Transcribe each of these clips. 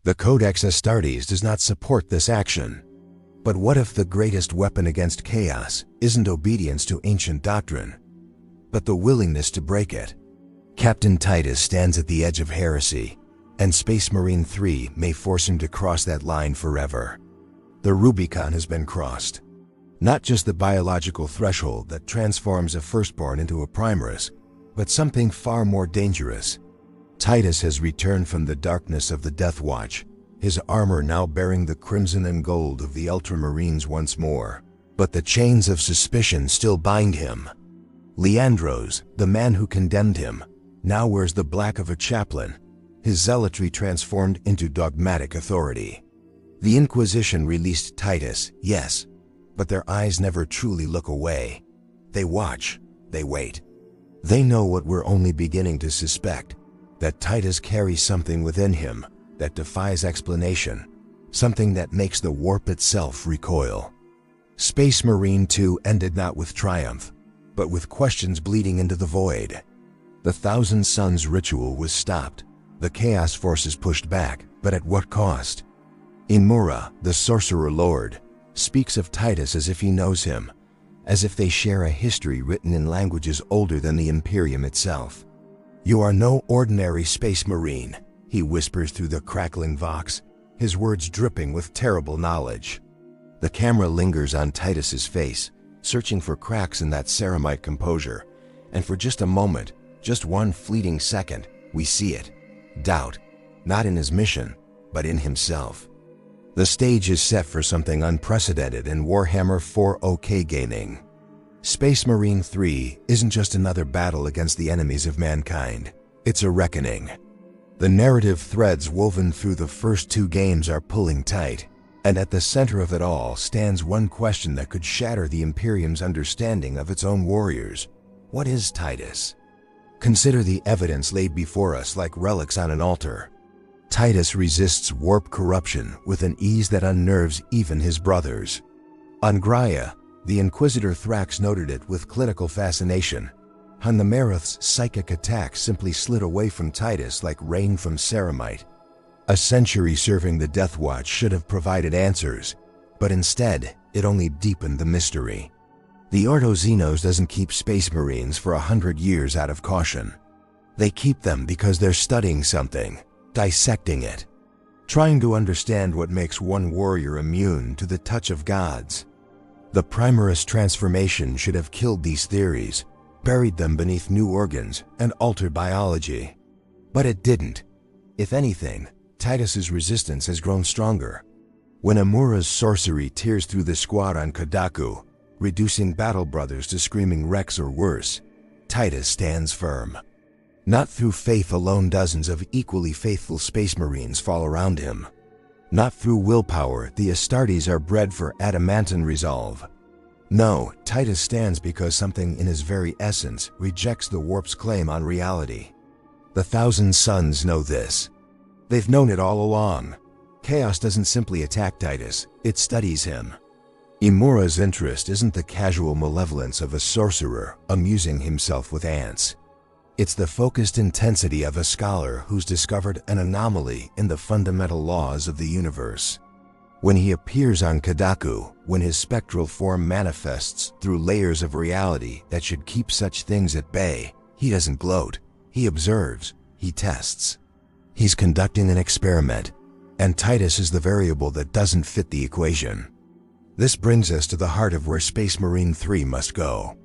The Codex Astartes does not support this action. But what if the greatest weapon against chaos isn't obedience to ancient doctrine, but the willingness to break it? Captain Titus stands at the edge of heresy, and Space Marine 3 may force him to cross that line forever. The Rubicon has been crossed. Not just the biological threshold that transforms a firstborn into a Primaris, but something far more dangerous. Titus has returned from the darkness of the Death Watch, his armor now bearing the crimson and gold of the Ultramarines once more. But the chains of suspicion still bind him. Leandros, the man who condemned him, now wears the black of a chaplain, his zealotry transformed into dogmatic authority. The Inquisition released Titus, yes, but their eyes never truly look away. They watch, they wait. They know what we're only beginning to suspect, that Titus carries something within him that defies explanation, something that makes the warp itself recoil. Space Marine 2 ended not with triumph, but with questions bleeding into the void. The Thousand Suns ritual was stopped, the Chaos forces pushed back, but at what cost? Imura, the Sorcerer Lord, speaks of Titus as if he knows him, as if they share a history written in languages older than the Imperium itself. "You are no ordinary Space Marine," he whispers through the crackling vox, his words dripping with terrible knowledge. The camera lingers on Titus's face, searching for cracks in that ceramite composure, and for just a moment, just one fleeting second, we see it. Doubt, not in his mission, but in himself. The stage is set for something unprecedented in Warhammer 40K gaming. Space Marine 3 isn't just another battle against the enemies of mankind, it's a reckoning. The narrative threads woven through the first two games are pulling tight, and at the center of it all stands one question that could shatter the Imperium's understanding of its own warriors. What is Titus? Consider the evidence laid before us like relics on an altar. Titus resists warp corruption with an ease that unnerves even his brothers. On Graia, the Inquisitor Thrax noted it with clinical fascination. Hunnamereth's psychic attack simply slid away from Titus like rain from ceramite. A century serving the Death Watch should have provided answers, but instead, it only deepened the mystery. The Ordo Xenos doesn't keep Space Marines for 100 years out of caution. They keep them because they're studying something, dissecting it, trying to understand what makes one warrior immune to the touch of gods. The Primaris transformation should have killed these theories, buried them beneath new organs, and altered biology. But it didn't. If anything, Titus's resistance has grown stronger. When Amura's sorcery tears through the squad on Kadaku, reducing battle brothers to screaming wrecks or worse, Titus stands firm. Not through faith alone, dozens of equally faithful Space Marines fall around him. Not through willpower, the Astartes are bred for adamantine resolve. No, Titus stands because something in his very essence rejects the warp's claim on reality. The Thousand Suns know this. They've known it all along. Chaos doesn't simply attack Titus, it studies him. Imura's interest isn't the casual malevolence of a sorcerer amusing himself with ants. It's the focused intensity of a scholar who's discovered an anomaly in the fundamental laws of the universe. When he appears on Kadaku, when his spectral form manifests through layers of reality that should keep such things at bay, he doesn't gloat, he observes, he tests. He's conducting an experiment, and Titus is the variable that doesn't fit the equation. This brings us to the heart of where Space Marine 3 must go.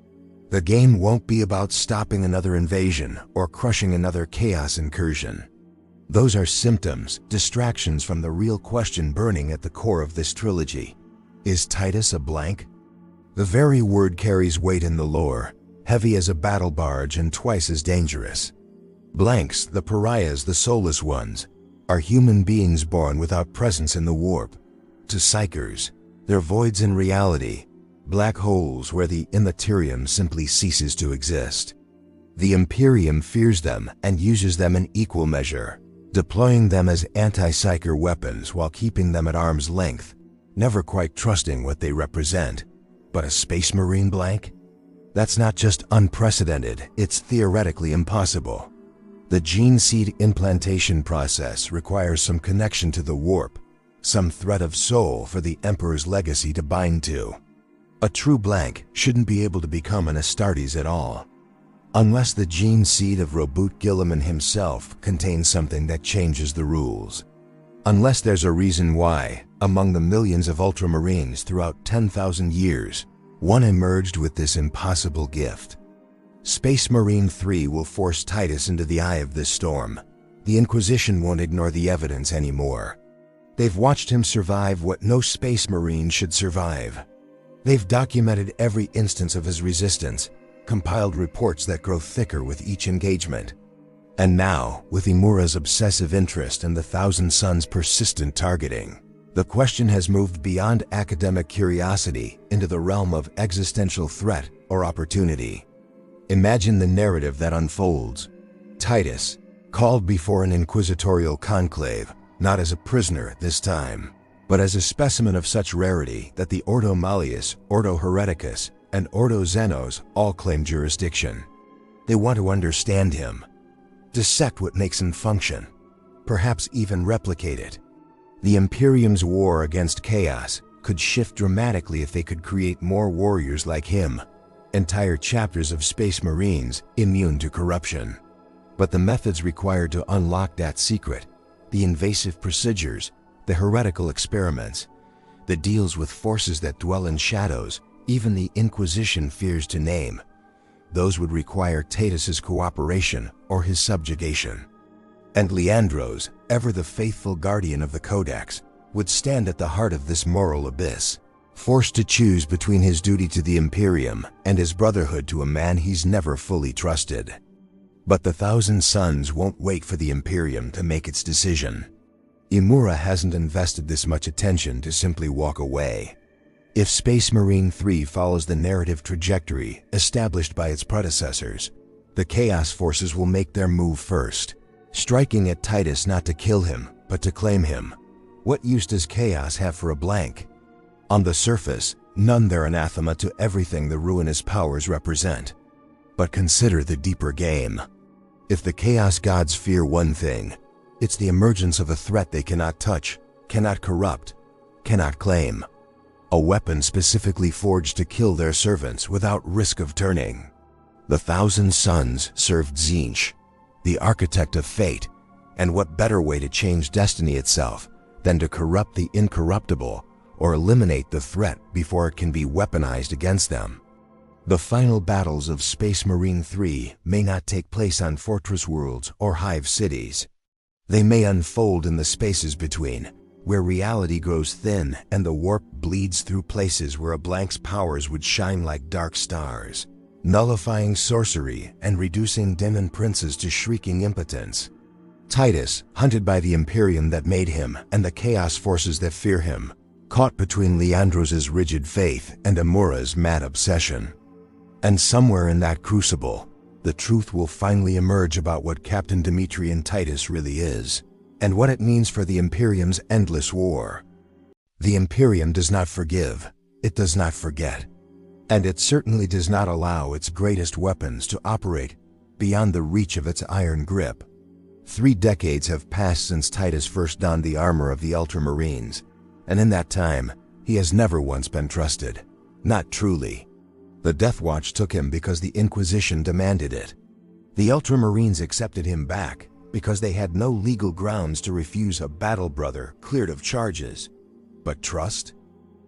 The game won't be about stopping another invasion or crushing another chaos incursion. Those are symptoms, distractions from the real question burning at the core of this trilogy. Is Titus a blank? The very word carries weight in the lore, heavy as a battle barge and twice as dangerous. Blanks, the pariahs, the soulless ones, are human beings born without presence in the warp. To psychers, they're voids in reality, black holes where the immaterium simply ceases to exist. The Imperium fears them and uses them in equal measure, deploying them as anti-psyker weapons while keeping them at arm's length, never quite trusting what they represent. But a Space Marine blank? That's not just unprecedented, it's theoretically impossible. The gene seed implantation process requires some connection to the warp, some thread of soul for the Emperor's legacy to bind to. A true blank shouldn't be able to become an Astartes at all, unless the gene seed of Robert Guilliman himself contains something that changes the rules. Unless there's a reason why, among the millions of ultramarines throughout 10,000 years, one emerged with this impossible gift. Space Marine 3 will force Titus into the eye of this storm. The Inquisition won't ignore the evidence anymore. They've watched him survive what no Space Marine should survive. They've documented every instance of his resistance, compiled reports that grow thicker with each engagement. And now, with Imura's obsessive interest and the Thousand Sons' persistent targeting, the question has moved beyond academic curiosity into the realm of existential threat or opportunity. Imagine the narrative that unfolds. Titus, called before an inquisitorial conclave, not as a prisoner this time, but as a specimen of such rarity that the Ordo Malleus, Ordo Hereticus, and Ordo Xenos all claim jurisdiction. They want to understand him, dissect what makes him function, perhaps even replicate it. The Imperium's war against chaos could shift dramatically if they could create more warriors like him, entire chapters of Space Marines immune to corruption. But the methods required to unlock that secret, the invasive procedures, the heretical experiments, the deals with forces that dwell in shadows, even the Inquisition fears to name, those would require Titus's cooperation or his subjugation. And Leandros, ever the faithful guardian of the Codex, would stand at the heart of this moral abyss, forced to choose between his duty to the Imperium and his brotherhood to a man he's never fully trusted. But the Thousand Sons won't wait for the Imperium to make its decision. Imura hasn't invested this much attention to simply walk away. If Space Marine 3 follows the narrative trajectory established by its predecessors, the Chaos Forces will make their move first, striking at Titus not to kill him, but to claim him. What use does Chaos have for a blank? On the surface, none they're anathema to everything the ruinous powers represent. But consider the deeper game. If the Chaos Gods fear one thing, it's the emergence of a threat they cannot touch, cannot corrupt, cannot claim. A weapon specifically forged to kill their servants without risk of turning. The Thousand Sons served Tzeentch, the architect of fate, and what better way to change destiny itself than to corrupt the incorruptible or eliminate the threat before it can be weaponized against them. The final battles of Space Marine 3 may not take place on fortress worlds or hive cities. They may unfold in the spaces between, where reality grows thin and the warp bleeds through places where a blank's powers would shine like dark stars, nullifying sorcery and reducing demon princes to shrieking impotence. Titus, hunted by the Imperium that made him and the Chaos Forces that fear him, caught between Leandros' rigid faith and Imura's mad obsession. And somewhere in that crucible, the truth will finally emerge about what Captain Demetrian Titus really is, and what it means for the Imperium's endless war. The Imperium does not forgive, it does not forget, and it certainly does not allow its greatest weapons to operate beyond the reach of its iron grip. 3 decades have passed since Titus first donned the armor of the Ultramarines, and in that time, he has never once been trusted. Not truly. The Death Watch took him because the Inquisition demanded it. The Ultramarines accepted him back because they had no legal grounds to refuse a battle brother cleared of charges. But trust?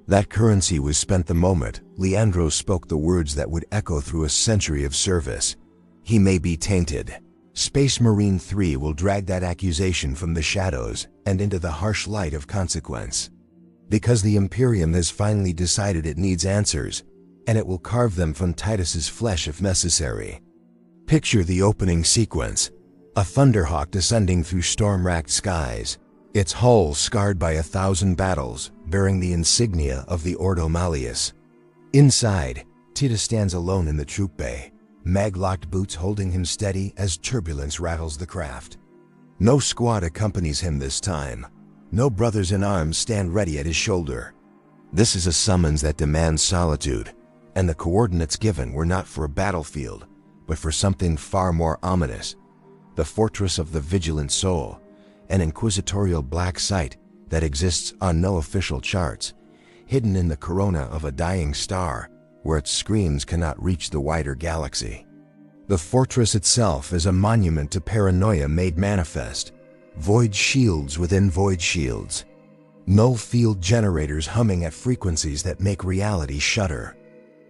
That currency was spent the moment Leandros spoke the words that would echo through a century of service. He may be tainted. Space Marine 3 will drag that accusation from the shadows and into the harsh light of consequence. Because the Imperium has finally decided it needs answers, and it will carve them from Titus's flesh if necessary. Picture the opening sequence. A Thunderhawk descending through storm-racked skies, its hull scarred by 1,000 battles, bearing the insignia of the Ordo Malleus. Inside, Titus stands alone in the troop bay, mag-locked boots holding him steady as turbulence rattles the craft. No squad accompanies him this time. No brothers in arms stand ready at his shoulder. This is a summons that demands solitude, and the coordinates given were not for a battlefield, but for something far more ominous. the fortress of the vigilant soul, an inquisitorial black site that exists on no official charts, hidden in the corona of a dying star where its screams cannot reach the wider galaxy. The fortress itself is a monument to paranoia made manifest, void shields within void shields, null field generators humming at frequencies that make reality shudder,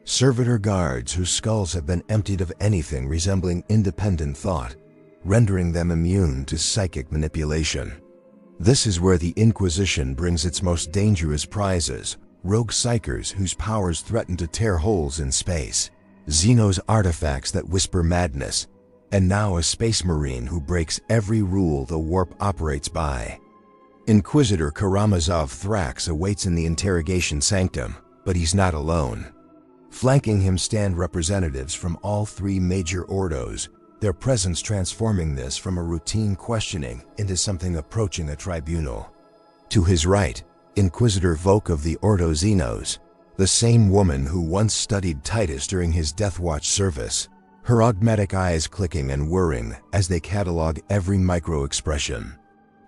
servitor guards whose skulls have been emptied of anything resembling independent thought, rendering them immune to psychic manipulation. This is where the Inquisition brings its most dangerous prizes, rogue psychers whose powers threaten to tear holes in space, Xenos artifacts that whisper madness, and now a space marine who breaks every rule the warp operates by. Inquisitor Karamazov Thrax awaits in the interrogation sanctum, but he's not alone. Flanking him stand representatives from all three major ordos, their presence transforming this from a routine questioning into something approaching a tribunal. To his right, Inquisitor Voke of the Ordo Xenos, the same woman who once studied Titus during his Deathwatch service, her augmatic eyes clicking and whirring as they catalog every micro-expression.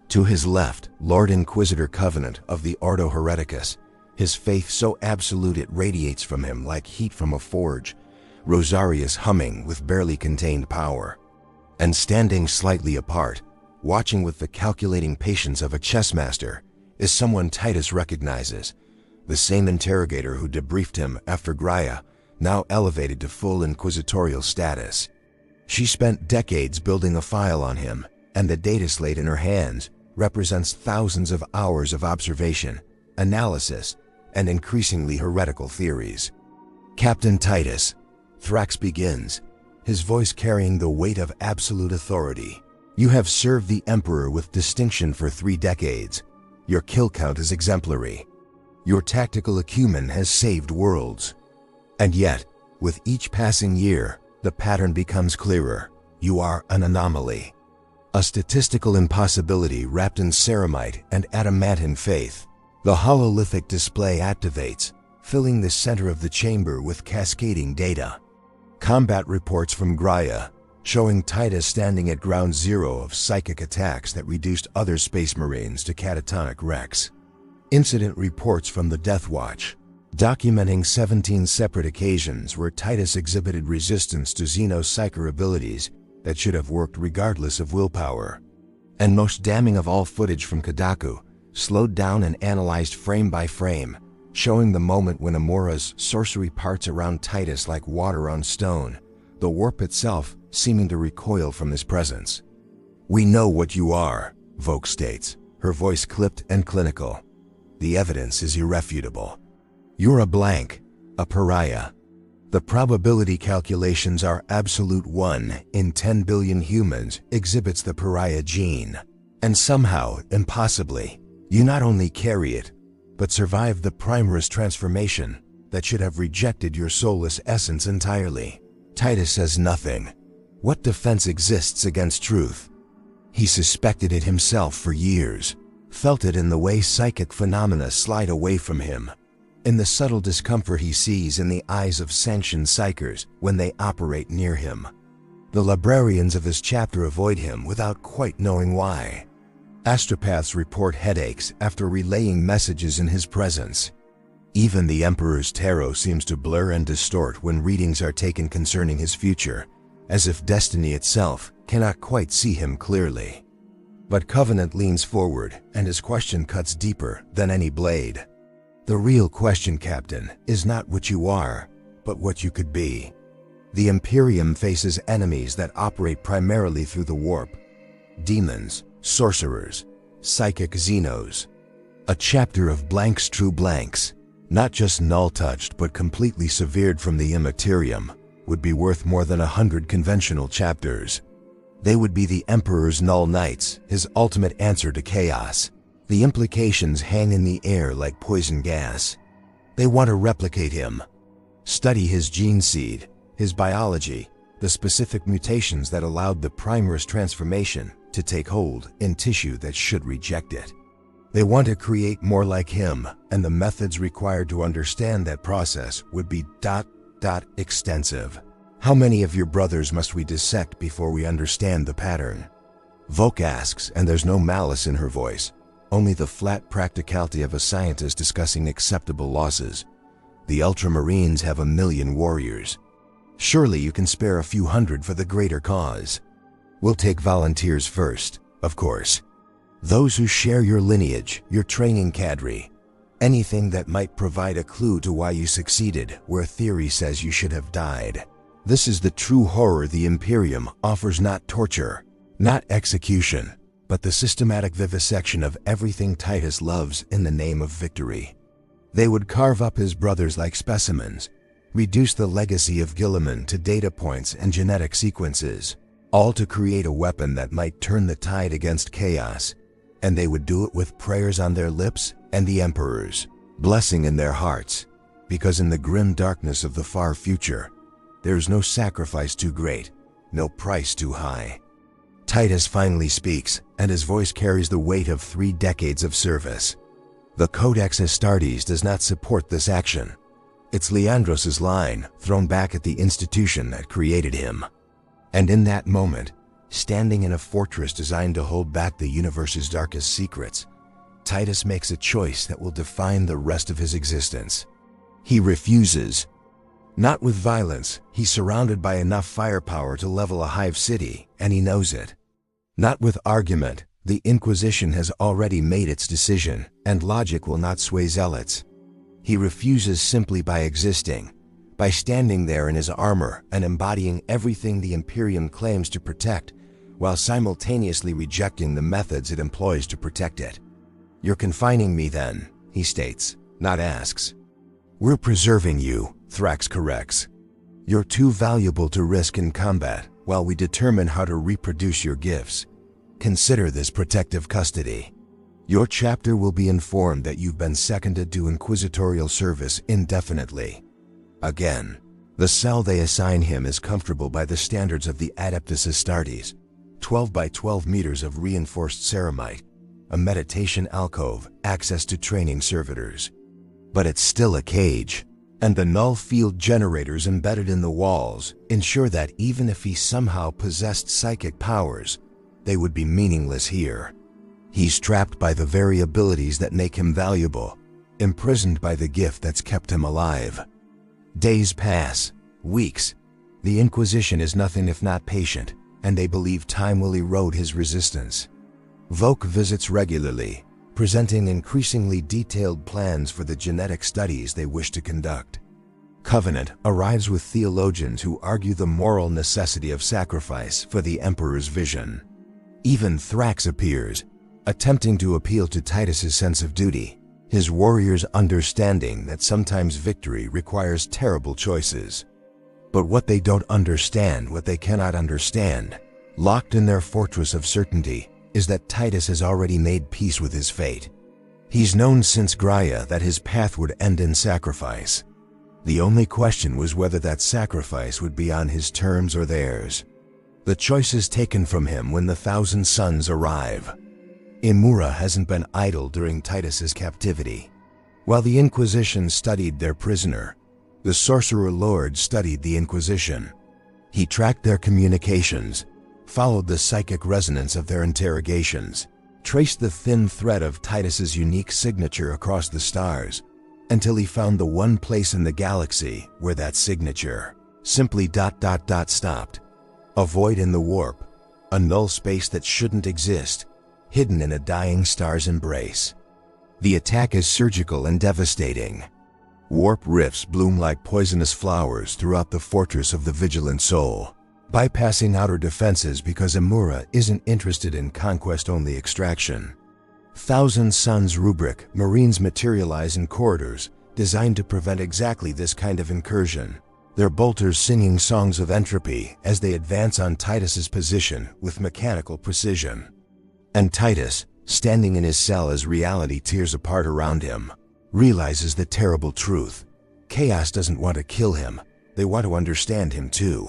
To his left, Lord Inquisitor Covenant of the Ordo Hereticus, his faith so absolute it radiates from him like heat from a forge, Rosarius humming with barely contained power. And standing slightly apart, watching with the calculating patience of a chess master, is someone Titus recognizes, the same interrogator who debriefed him after Graia, now elevated to full inquisitorial status. She spent decades building a file on him, and the data slate in her hands represents thousands of hours of observation, analysis, and increasingly heretical theories. Captain Titus, Thrax begins, his voice carrying the weight of absolute authority. You have served the Emperor with distinction for 3 decades. Your kill count is exemplary. Your tactical acumen has saved worlds. And yet, with each passing year, the pattern becomes clearer. You are an anomaly. A statistical impossibility wrapped in ceramite and adamantine faith. The hololithic display activates, filling the center of the chamber with cascading data. Combat reports from Graia, showing Titus standing at ground zero of psychic attacks that reduced other space marines to catatonic wrecks. Incident reports from the Deathwatch, documenting 17 separate occasions where Titus exhibited resistance to Xenos psyker abilities that should have worked regardless of willpower. And most damning of all, footage from Kodaku, slowed down and analyzed frame by frame, showing the moment when Amora's sorcery parts around Titus like water on stone, the warp itself seeming to recoil from his presence. We know what you are, Voke states, her voice clipped and clinical. The evidence is irrefutable. You're a blank, a pariah. The probability calculations are absolute 1 in 10 billion humans exhibits the pariah gene. And somehow, impossibly, you not only carry it, but survive the Primerus transformation that should have rejected your soulless essence entirely. Titus says nothing. What defense exists against truth? He suspected it himself for years, felt it in the way psychic phenomena slide away from him, in the subtle discomfort he sees in the eyes of sanctioned psychers when they operate near him. The librarians of his chapter avoid him without quite knowing why. Astropaths report headaches after relaying messages in his presence. Even the Emperor's tarot seems to blur and distort when readings are taken concerning his future, as if destiny itself cannot quite see him clearly. But Covenant leans forward, and his question cuts deeper than any blade. The real question, Captain, is not what you are, but what you could be. The Imperium faces enemies that operate primarily through the warp. Demons, sorcerers, psychic Xenos. A chapter of blanks, true blanks, not just null-touched but completely severed from the Imperium, would be worth more than 100 conventional chapters. They would be the Emperor's null knights, his ultimate answer to chaos. The implications hang in the air like poison gas. They want to replicate him, study his gene seed, his biology, the specific mutations that allowed the Primerus transformation to take hold in tissue that should reject it. They want to create more like him, and the methods required to understand that process would be extensive. How many of your brothers must we dissect before we understand the pattern? Voke asks, and there's no malice in her voice, only the flat practicality of a scientist discussing acceptable losses. The Ultramarines have 1,000,000 warriors. Surely you can spare a few hundred for the greater cause. We'll take volunteers first, of course. Those who share your lineage, your training cadre. Anything that might provide a clue to why you succeeded where theory says you should have died. This is the true horror the Imperium offers, not torture, not execution, but the systematic vivisection of everything Titus loves in the name of victory. They would carve up his brothers like specimens, reduce the legacy of Guilliman to data points and genetic sequences, all to create a weapon that might turn the tide against chaos, and they would do it with prayers on their lips and the Emperor's blessing in their hearts, because in the grim darkness of the far future, there is no sacrifice too great, no price too high. Titus finally speaks, and his voice carries the weight of 3 decades of service. The Codex Astartes does not support this action. It's Leandros's line, thrown back at the institution that created him. And in that moment, standing in a fortress designed to hold back the universe's darkest secrets, Titus makes a choice that will define the rest of his existence. He refuses. Not with violence, he's surrounded by enough firepower to level a hive city, and he knows it. Not with argument, the Inquisition has already made its decision, and logic will not sway zealots. He refuses simply by existing, by standing there in his armor and embodying everything the Imperium claims to protect, while simultaneously rejecting the methods it employs to protect it. "You're confining me then," he states, not asks. "We're preserving you," Thrax corrects. "You're too valuable to risk in combat while we determine how to reproduce your gifts. Consider this protective custody. Your chapter will be informed that you've been seconded to inquisitorial service indefinitely." Again, the cell they assign him is comfortable by the standards of the Adeptus Astartes, 12 by 12 meters of reinforced ceramite, a meditation alcove, access to training servitors. But it's still a cage, and the null field generators embedded in the walls ensure that even if he somehow possessed psychic powers, they would be meaningless here. He's trapped by the very abilities that make him valuable, imprisoned by the gift that's kept him alive. Days pass, weeks. The Inquisition is nothing if not patient, and they believe time will erode his resistance. Voke visits regularly, presenting increasingly detailed plans for the genetic studies they wish to conduct. Covenant arrives with theologians who argue the moral necessity of sacrifice for the Emperor's vision. Even Thrax appears, attempting to appeal to Titus's sense of duty, his warriors' understanding that sometimes victory requires terrible choices. But what they don't understand, what they cannot understand, locked in their fortress of certainty, is that Titus has already made peace with his fate. He's known since Graia that his path would end in sacrifice. The only question was whether that sacrifice would be on his terms or theirs. The choice is taken from him when the 1,000 Suns arrive. Imura hasn't been idle during Titus's captivity. While the Inquisition studied their prisoner, the Sorcerer Lord studied the Inquisition. He tracked their communications, followed the psychic resonance of their interrogations, traced the thin thread of Titus's unique signature across the stars, until he found the one place in the galaxy where that signature simply ... stopped. A void in the warp, a null space that shouldn't exist, hidden in a dying star's embrace. The attack is surgical and devastating. Warp rifts bloom like poisonous flowers throughout the fortress of the Vigilant Soul, bypassing outer defenses because Imura isn't interested in conquest-only extraction. 1,000 Suns rubric Marines materialize in corridors designed to prevent exactly this kind of incursion, their bolters singing songs of entropy as they advance on Titus's position with mechanical precision. And Titus, standing in his cell as reality tears apart around him, realizes the terrible truth. Chaos doesn't want to kill him, they want to understand him too.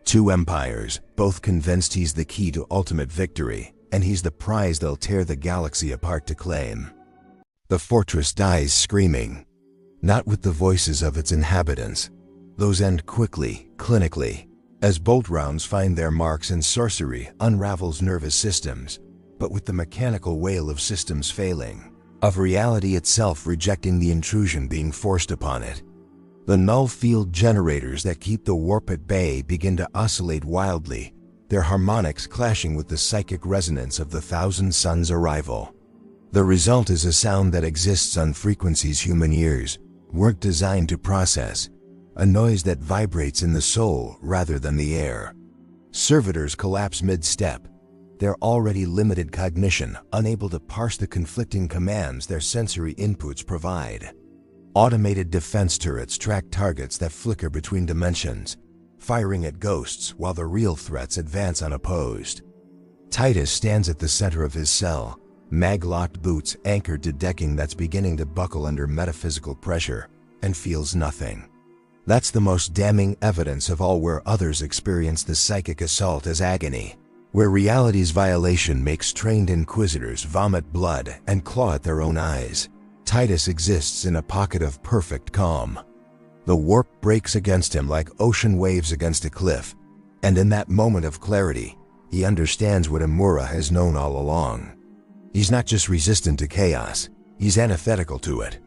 2 empires, both convinced he's the key to ultimate victory, and he's the prize they'll tear the galaxy apart to claim. The fortress dies screaming, not with the voices of its inhabitants. Those end quickly, clinically, As bolt rounds find their marks and sorcery unravels nervous systems, but with the mechanical wail of systems failing, of reality itself rejecting the intrusion being forced upon it. The null field generators that keep the warp at bay begin to oscillate wildly, their harmonics clashing with the psychic resonance of the thousand suns' arrival. The result is a sound that exists on frequencies human ears weren't designed to process, a noise that vibrates in the soul rather than the air. Servitors collapse mid-step, their already limited cognition unable to parse the conflicting commands their sensory inputs provide. Automated defense turrets track targets that flicker between dimensions, firing at ghosts while the real threats advance unopposed. Titus stands at the center of his cell, mag-locked boots anchored to decking that's beginning to buckle under metaphysical pressure, and feels nothing. That's the most damning evidence of all, where others experience the psychic assault as agony, where reality's violation makes trained inquisitors vomit blood and claw at their own eyes. Titus exists in a pocket of perfect calm. The warp breaks against him like ocean waves against a cliff, and in that moment of clarity, he understands what Imura has known all along. He's not just resistant to chaos, he's antithetical to it.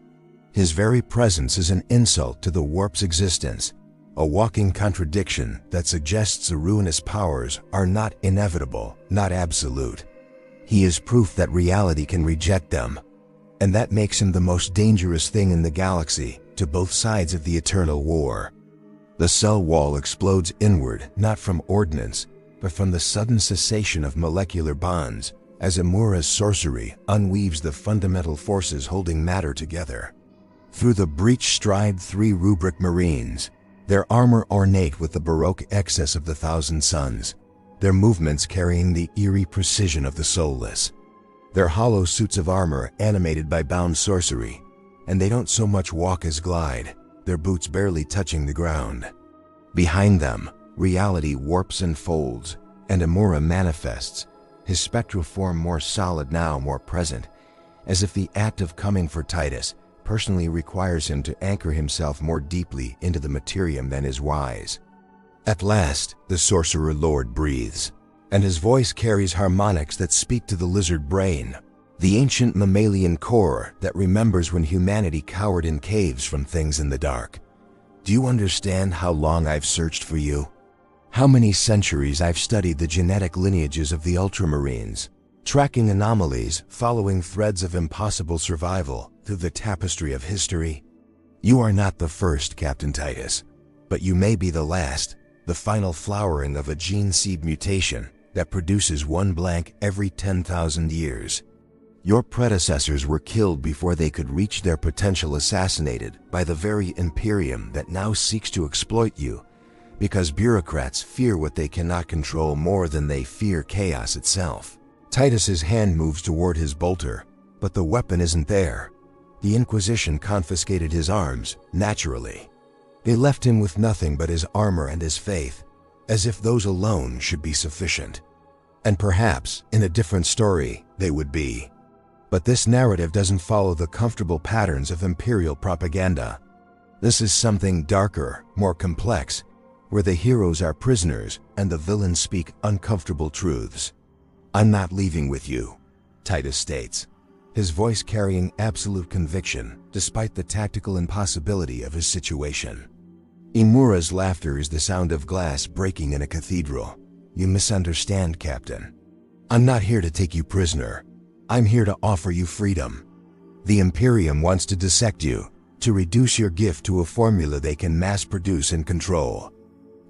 His very presence is an insult to the warp's existence, a walking contradiction that suggests the ruinous powers are not inevitable, not absolute. He is proof that reality can reject them, and that makes him the most dangerous thing in the galaxy to both sides of the eternal war. The cell wall explodes inward, not from ordnance, but from the sudden cessation of molecular bonds, as Imura's sorcery unweaves the fundamental forces holding matter together. Through the breach stride 3 rubric marines, their armor ornate with the baroque excess of the thousand suns, their movements carrying the eerie precision of the soulless. Their hollow suits of armor animated by bound sorcery, and they don't so much walk as glide, their boots barely touching the ground. Behind them, reality warps and folds, and Imura manifests, his spectral form more solid now, more present, as if the act of coming for Titus personally requires him to anchor himself more deeply into the materium than is wise. At last, the Sorcerer Lord breathes, and his voice carries harmonics that speak to the lizard brain, the ancient mammalian core that remembers when humanity cowered in caves from things in the dark. Do you understand how long I've searched for you? How many centuries I've studied the genetic lineages of the Ultramarines, tracking anomalies, following threads of impossible survival through the tapestry of history? You are not the first, Captain Titus, but you may be the last, the final flowering of a gene seed mutation that produces one blank every 10,000 years. Your predecessors were killed before they could reach their potential, assassinated by the very Imperium that now seeks to exploit you, because bureaucrats fear what they cannot control more than they fear chaos itself. Titus's hand moves toward his bolter, but the weapon isn't there. The Inquisition confiscated his arms, naturally. They left him with nothing but his armor and his faith, as if those alone should be sufficient. And perhaps, in a different story, they would be. But this narrative doesn't follow the comfortable patterns of Imperial propaganda. This is something darker, more complex, where the heroes are prisoners and the villains speak uncomfortable truths. I'm not leaving with you, Titus states, his voice carrying absolute conviction despite the tactical impossibility of his situation. Imura's laughter is the sound of glass breaking in a cathedral. You misunderstand, Captain. I'm not here to take you prisoner. I'm here to offer you freedom. The Imperium wants to dissect you, to reduce your gift to a formula they can mass produce and control.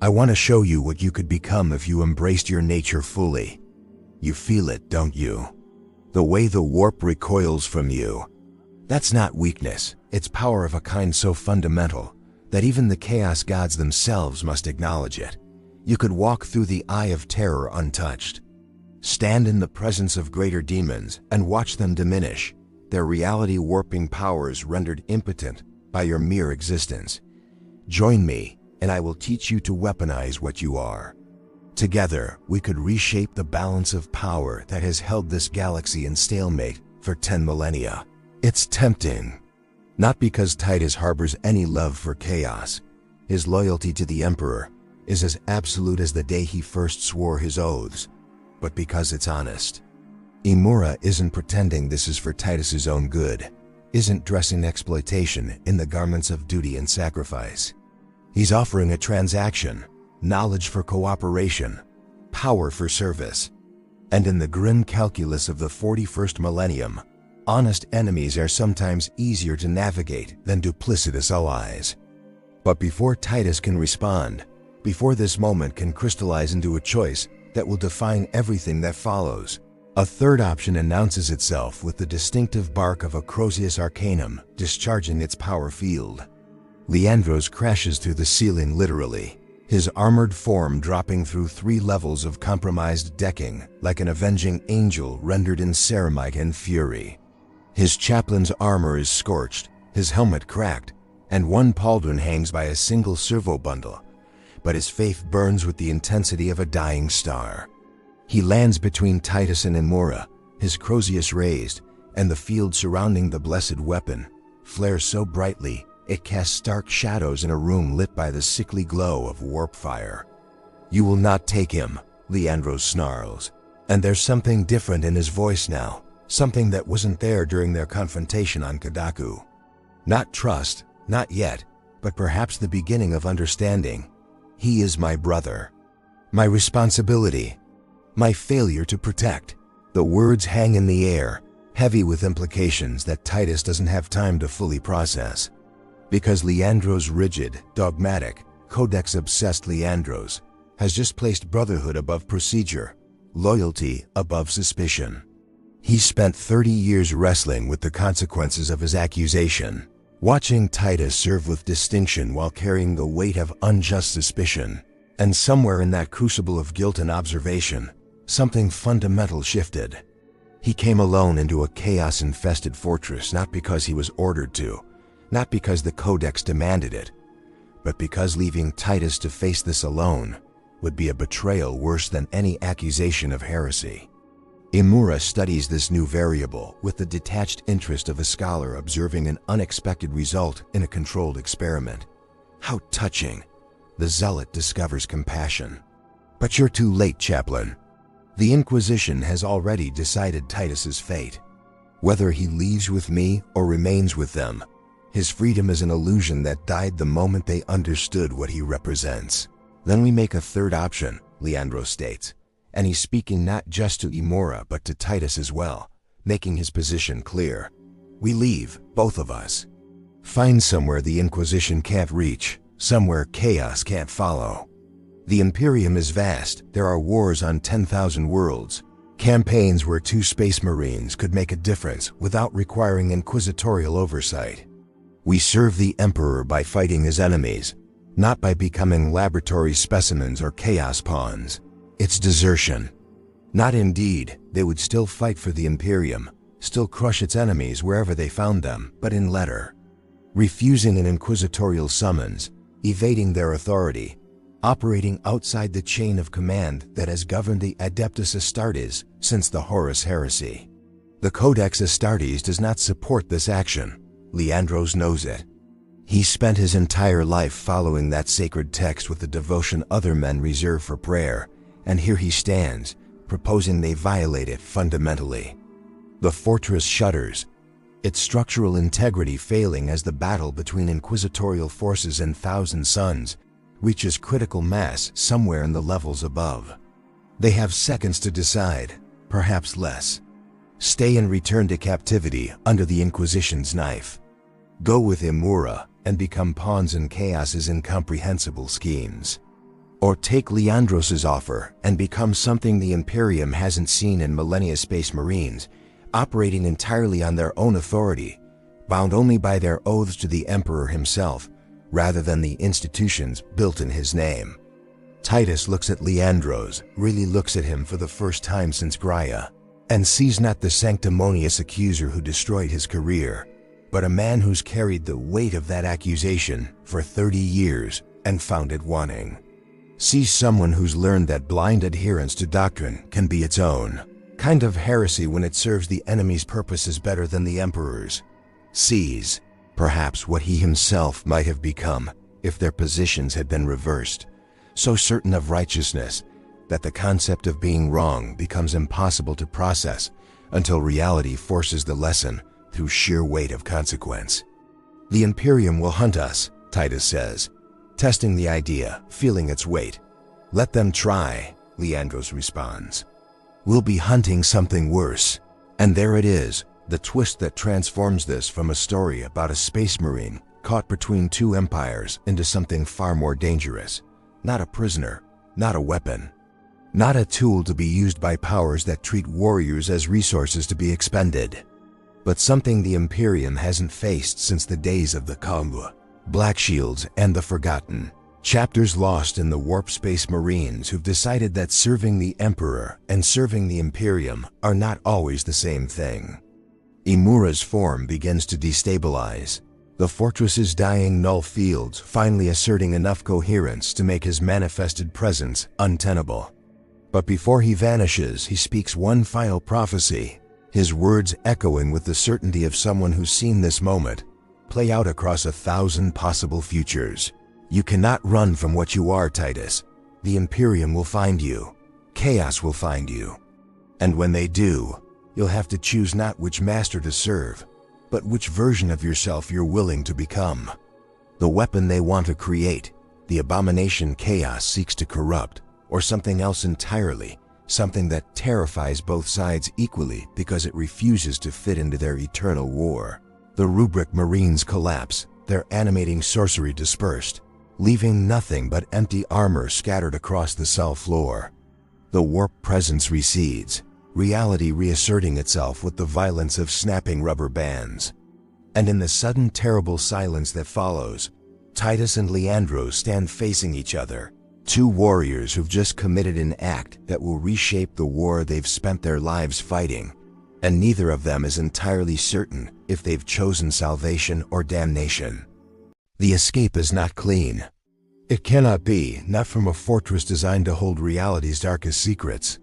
I want to show you what you could become if you embraced your nature fully. You feel it, don't you? The way the warp recoils from you. That's not weakness, it's power of a kind so fundamental that even the chaos gods themselves must acknowledge it. You could walk through the eye of terror untouched. Stand in the presence of greater demons and watch them diminish, their reality-warping powers rendered impotent by your mere existence. Join me, and I will teach you to weaponize what you are. Together, we could reshape the balance of power that has held this galaxy in stalemate for 10 millennia. It's tempting. Not because Titus harbors any love for chaos. His loyalty to the Emperor is as absolute as the day he first swore his oaths, but because it's honest. Imura isn't pretending this is for Titus's own good, isn't dressing exploitation in the garments of duty and sacrifice. He's offering a transaction, knowledge for cooperation, power for service. And in the grim calculus of the 41st millennium, honest enemies are sometimes easier to navigate than duplicitous allies. But before Titus can respond, before this moment can crystallize into a choice that will define everything that follows, a third option announces itself with the distinctive bark of a Crozius Arcanum discharging its power field. Leandros crashes through the ceiling literally, his armored form dropping through 3 levels of compromised decking like an avenging angel rendered in ceramite and fury. His chaplain's armor is scorched, his helmet cracked, and one pauldron hangs by a single servo bundle, but his faith burns with the intensity of a dying star. He lands between Titus and Imura, his Crozius raised, and the field surrounding the blessed weapon flares so brightly it casts stark shadows in a room lit by the sickly glow of warp fire. "You will not take him," Leandros snarls, and there's something different in his voice now, something that wasn't there during their confrontation on Kadaku. Not trust, not yet, but perhaps the beginning of understanding. He is my brother. My responsibility. My failure to protect. The words hang in the air, heavy with implications that Titus doesn't have time to fully process. Because Leandros' rigid, dogmatic, codex-obsessed Leandros has just placed brotherhood above procedure, loyalty above suspicion. He spent 30 years wrestling with the consequences of his accusation, watching Titus serve with distinction while carrying the weight of unjust suspicion. And somewhere in that crucible of guilt and observation, something fundamental shifted. He came alone into a chaos-infested fortress not because he was ordered to, not because the Codex demanded it, but because leaving Titus to face this alone would be a betrayal worse than any accusation of heresy. Imura studies this new variable with the detached interest of a scholar observing an unexpected result in a controlled experiment. How touching! The zealot discovers compassion. But you're too late, chaplain. The Inquisition has already decided Titus's fate. Whether he leaves with me or remains with them, his freedom is an illusion that died the moment they understood what he represents. Then we make a third option, Leandros states, and he's speaking not just to Imura but to Titus as well, making his position clear. We leave, both of us. Find somewhere the Inquisition can't reach, somewhere chaos can't follow. The Imperium is vast. There are wars on 10,000 worlds, campaigns where 2 space marines could make a difference without requiring inquisitorial oversight. We serve the Emperor by fighting his enemies, not by becoming laboratory specimens or chaos pawns. It's desertion. Not indeed, they would still fight for the Imperium, still crush its enemies wherever they found them, but in letter. Refusing an inquisitorial summons, evading their authority, operating outside the chain of command that has governed the Adeptus Astartes since the Horus Heresy. The Codex Astartes does not support this action. Leandros knows it. He spent his entire life following that sacred text with the devotion other men reserve for prayer, and here he stands, proposing they violate it fundamentally. The fortress shudders, its structural integrity failing as the battle between inquisitorial forces and Thousand Suns reaches critical mass somewhere in the levels above. They have seconds to decide, perhaps less. Stay and return to captivity under the Inquisition's knife. Go with Imura and become pawns in Chaos's incomprehensible schemes. Or take Leandros' offer and become something the Imperium hasn't seen in millennia Space Marines, operating entirely on their own authority, bound only by their oaths to the Emperor himself, rather than the institutions built in his name. Titus looks at Leandros, really looks at him for the first time since Graia, and sees not the sanctimonious accuser who destroyed his career, but a man who's carried the weight of that accusation for 30 years and found it wanting. Sees someone who's learned that blind adherence to doctrine can be its own kind of heresy when it serves the enemy's purposes better than the Emperor's. Sees, perhaps, what he himself might have become if their positions had been reversed. so certain of righteousness that the concept of being wrong becomes impossible to process until reality forces the lesson through sheer weight of consequence. The Imperium will hunt us, Titus says, testing the idea, feeling its weight. Let them try, Leandros responds. We'll be hunting something worse. And there it is, the twist that transforms this from a story about a space marine caught between two empires into something far more dangerous. Not a prisoner, not a weapon, not a tool to be used by powers that treat warriors as resources to be expended, but something the Imperium hasn't faced since the days of the Kongwa, Black Shields, and the Forgotten. Chapters lost in the warp space marines who've decided that serving the Emperor and serving the Imperium are not always the same thing. Imura's form begins to destabilize, the fortress's dying null fields finally asserting enough coherence to make his manifested presence untenable. But before he vanishes, he speaks one final prophecy, his words echoing with the certainty of someone who's seen this moment play out across 1,000 possible futures. You cannot run from what you are, Titus. The Imperium will find you. Chaos will find you. And when they do, you'll have to choose not which master to serve, but which version of yourself you're willing to become. The weapon they want to create, the abomination chaos seeks to corrupt, or something else entirely, something that terrifies both sides equally because it refuses to fit into their eternal war. The rubric marines collapse, their animating sorcery dispersed, leaving nothing but empty armor scattered across the cell floor. The warp presence recedes, reality reasserting itself with the violence of snapping rubber bands. And in the sudden terrible silence that follows, Titus and Leandros stand facing each other, two warriors who've just committed an act that will reshape the war they've spent their lives fighting, and neither of them is entirely certain if they've chosen salvation or damnation. The escape is not clean. It cannot be, not from a fortress designed to hold reality's darkest secrets.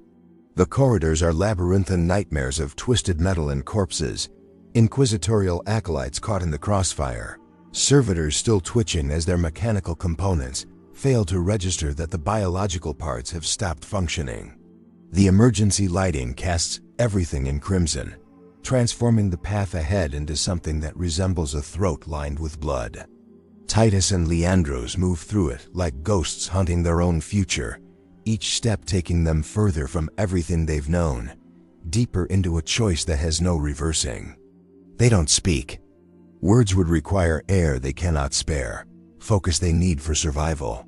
The corridors are labyrinthine nightmares of twisted metal and corpses, inquisitorial acolytes caught in the crossfire, servitors still twitching as their mechanical components fail to register that the biological parts have stopped functioning. The emergency lighting casts everything in crimson, transforming the path ahead into something that resembles a throat lined with blood. Titus and Leandros move through it like ghosts hunting their own future, each step taking them further from everything they've known, deeper into a choice that has no reversing. They don't speak. Words would require air they cannot spare, focus they need for survival.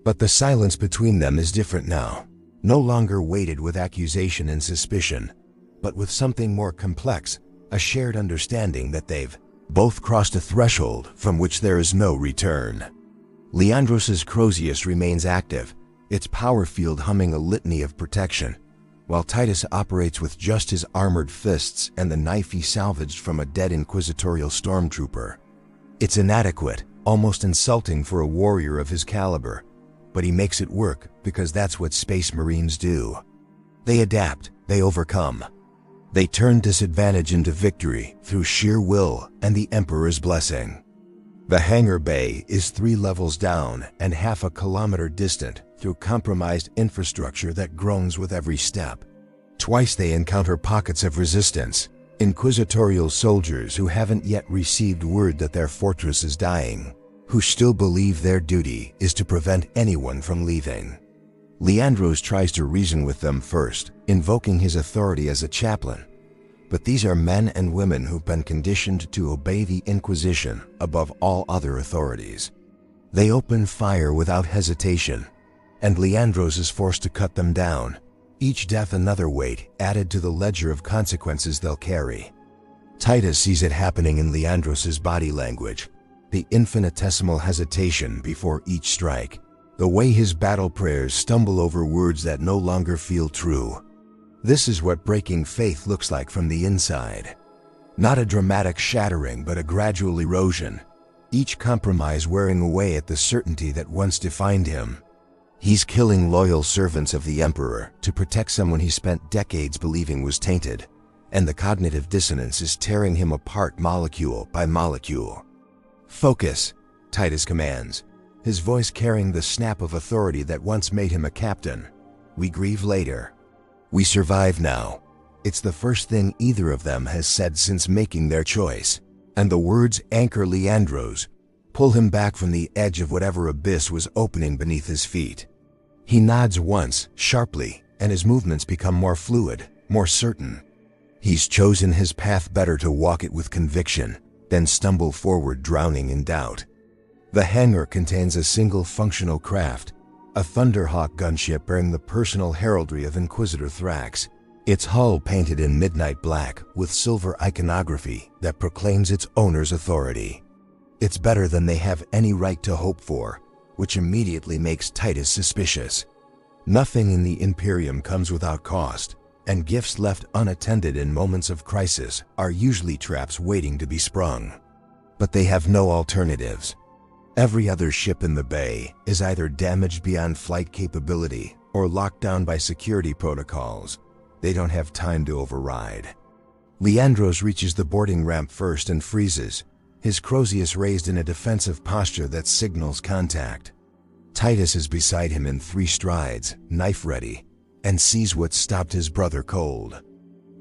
But the silence between them is different now, no longer weighted with accusation and suspicion, but with something more complex, a shared understanding that they've both crossed a threshold from which there is no return. Leandros' Crozius remains active, its power field humming a litany of protection, while Titus operates with just his armored fists and the knife he salvaged from a dead inquisitorial stormtrooper. It's inadequate, almost insulting for a warrior of his caliber, but he makes it work because that's what Space Marines do. They adapt, they overcome. They turn disadvantage into victory through sheer will and the Emperor's blessing. The hangar bay is 3 levels down and half a kilometer distant through compromised infrastructure that groans with every step. Twice they encounter pockets of resistance, inquisitorial soldiers who haven't yet received word that their fortress is dying, who still believe their duty is to prevent anyone from leaving. Leandros tries to reason with them first, invoking his authority as a chaplain, but these are men and women who've been conditioned to obey the Inquisition above all other authorities. They open fire without hesitation, and Leandros is forced to cut them down, each death another weight added to the ledger of consequences they'll carry. Titus sees it happening in Leandros' body language, the infinitesimal hesitation before each strike, the way his battle prayers stumble over words that no longer feel true. This is what breaking faith looks like from the inside. Not a dramatic shattering, but a gradual erosion, each compromise wearing away at the certainty that once defined him. He's killing loyal servants of the Emperor to protect someone he spent decades believing was tainted, and the cognitive dissonance is tearing him apart molecule by molecule. Focus, Titus commands, his voice carrying the snap of authority that once made him a captain. "We grieve later. We survive now." It's the first thing either of them has said since making their choice. And the words anchor Leandros, pull him back from the edge of whatever abyss was opening beneath his feet. He nods once, sharply, and his movements become more fluid, more certain. He's chosen his path better to walk it with conviction than stumble forward drowning in doubt. The hangar contains a single functional craft, a Thunderhawk gunship bearing the personal heraldry of Inquisitor Thrax, its hull painted in midnight black with silver iconography that proclaims its owner's authority. It's better than they have any right to hope for, which immediately makes Titus suspicious. Nothing in the Imperium comes without cost, and gifts left unattended in moments of crisis are usually traps waiting to be sprung. But they have no alternatives. Every other ship in the bay is either damaged beyond flight capability or locked down by security protocols they don't have time to override. Leandros reaches the boarding ramp first and freezes, his Crozius raised in a defensive posture that signals contact. Titus is beside him in 3 strides, knife ready, and sees what stopped his brother cold.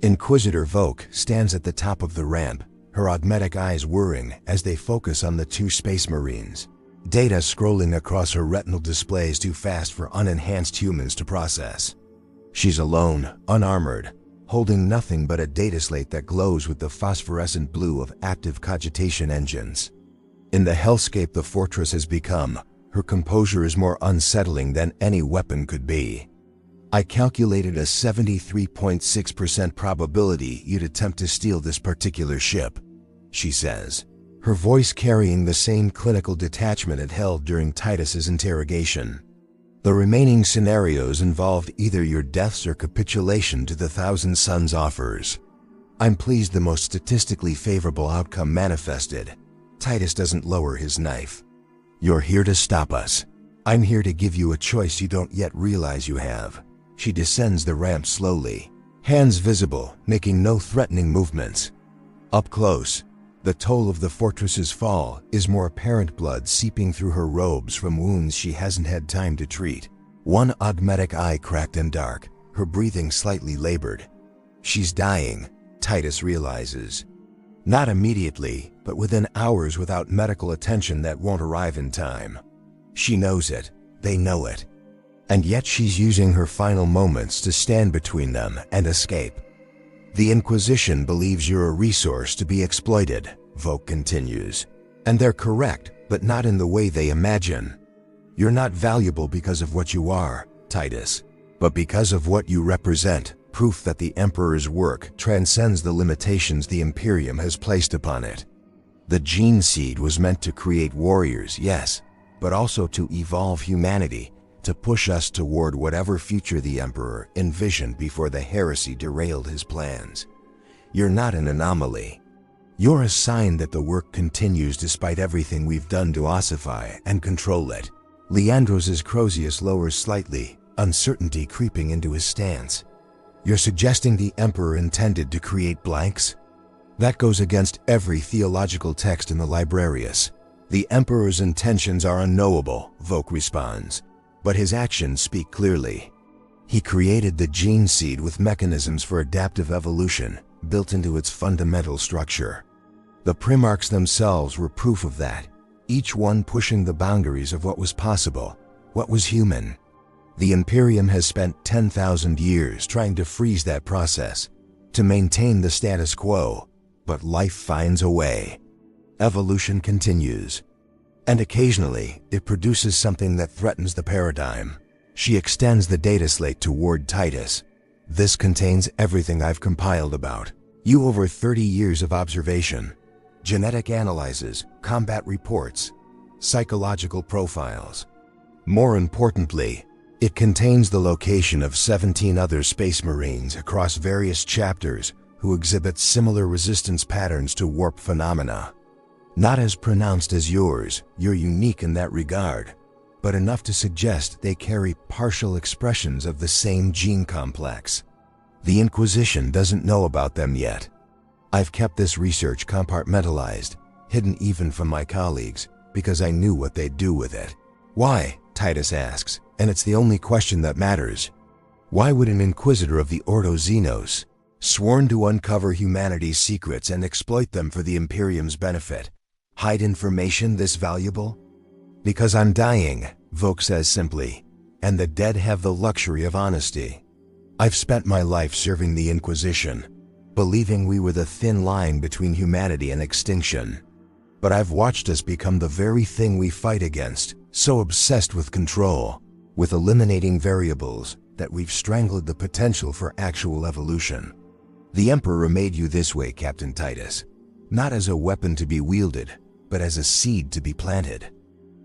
Inquisitor Voke stands at the top of the ramp, her augmetic eyes whirring as they focus on the 2 space marines. Data scrolling across her retinal displays too fast for unenhanced humans to process. She's alone, unarmored, holding nothing but a data slate that glows with the phosphorescent blue of active cogitation engines. In the hellscape the fortress has become, her composure is more unsettling than any weapon could be. "I calculated a 73.6% probability you'd attempt to steal this particular ship," she says, her voice carrying the same clinical detachment it held during Titus's interrogation. "The remaining scenarios involved either your deaths or capitulation to the Thousand Suns offers. I'm pleased the most statistically favorable outcome manifested." Titus doesn't lower his knife. "You're here to stop us. I'm here to give you a choice you don't yet realize you have." She descends the ramp slowly, hands visible, making no threatening movements. Up close, the toll of the fortress's fall is more apparent, blood seeping through her robes from wounds she hasn't had time to treat. One augmetic eye cracked and dark, her breathing slightly labored. She's dying, Titus realizes. Not immediately, but within hours without medical attention that won't arrive in time. She knows it, they know it. And yet she's using her final moments to stand between them and escape. "The Inquisition believes you're a resource to be exploited," Voke continues. "And they're correct, but not in the way they imagine. You're not valuable because of what you are, Titus, but because of what you represent, proof that the Emperor's work transcends the limitations the Imperium has placed upon it. The gene seed was meant to create warriors, yes, but also to evolve humanity, to push us toward whatever future the Emperor envisioned before the heresy derailed his plans. You're not an anomaly. You're a sign that the work continues despite everything we've done to ossify and control it." Leandros' Crozius lowers slightly, uncertainty creeping into his stance. "You're suggesting the Emperor intended to create blanks? That goes against every theological text in the Librarius. The Emperor's intentions are unknowable," Voke responds, "but his actions speak clearly. He created the gene seed with mechanisms for adaptive evolution built into its fundamental structure. The Primarchs themselves were proof of that, each one pushing the boundaries of what was possible, what was human. The Imperium has spent 10,000 years trying to freeze that process, to maintain the status quo, but life finds a way. Evolution continues. And occasionally, it produces something that threatens the paradigm." She extends the data slate toward Titus. "This contains everything I've compiled about you over 30 years of observation. Genetic analyses, combat reports, psychological profiles. More importantly, it contains the location of 17 other Space Marines across various chapters who exhibit similar resistance patterns to warp phenomena. Not as pronounced as yours, you're unique in that regard, but enough to suggest they carry partial expressions of the same gene complex. The Inquisition doesn't know about them yet. I've kept this research compartmentalized, hidden even from my colleagues, because I knew what they'd do with it. Why? Titus asks, and it's the only question that matters. Why would an inquisitor of the Ordo Xenos, sworn to uncover humanity's secrets and exploit them for the Imperium's benefit, hide information this valuable? Because I'm dying, Voke says simply, and the dead have the luxury of honesty. I've spent my life serving the Inquisition, believing we were the thin line between humanity and extinction. But I've watched us become the very thing we fight against, so obsessed with control, with eliminating variables, that we've strangled the potential for actual evolution. The Emperor made you this way, Captain Titus, not as a weapon to be wielded, but as a seed to be planted.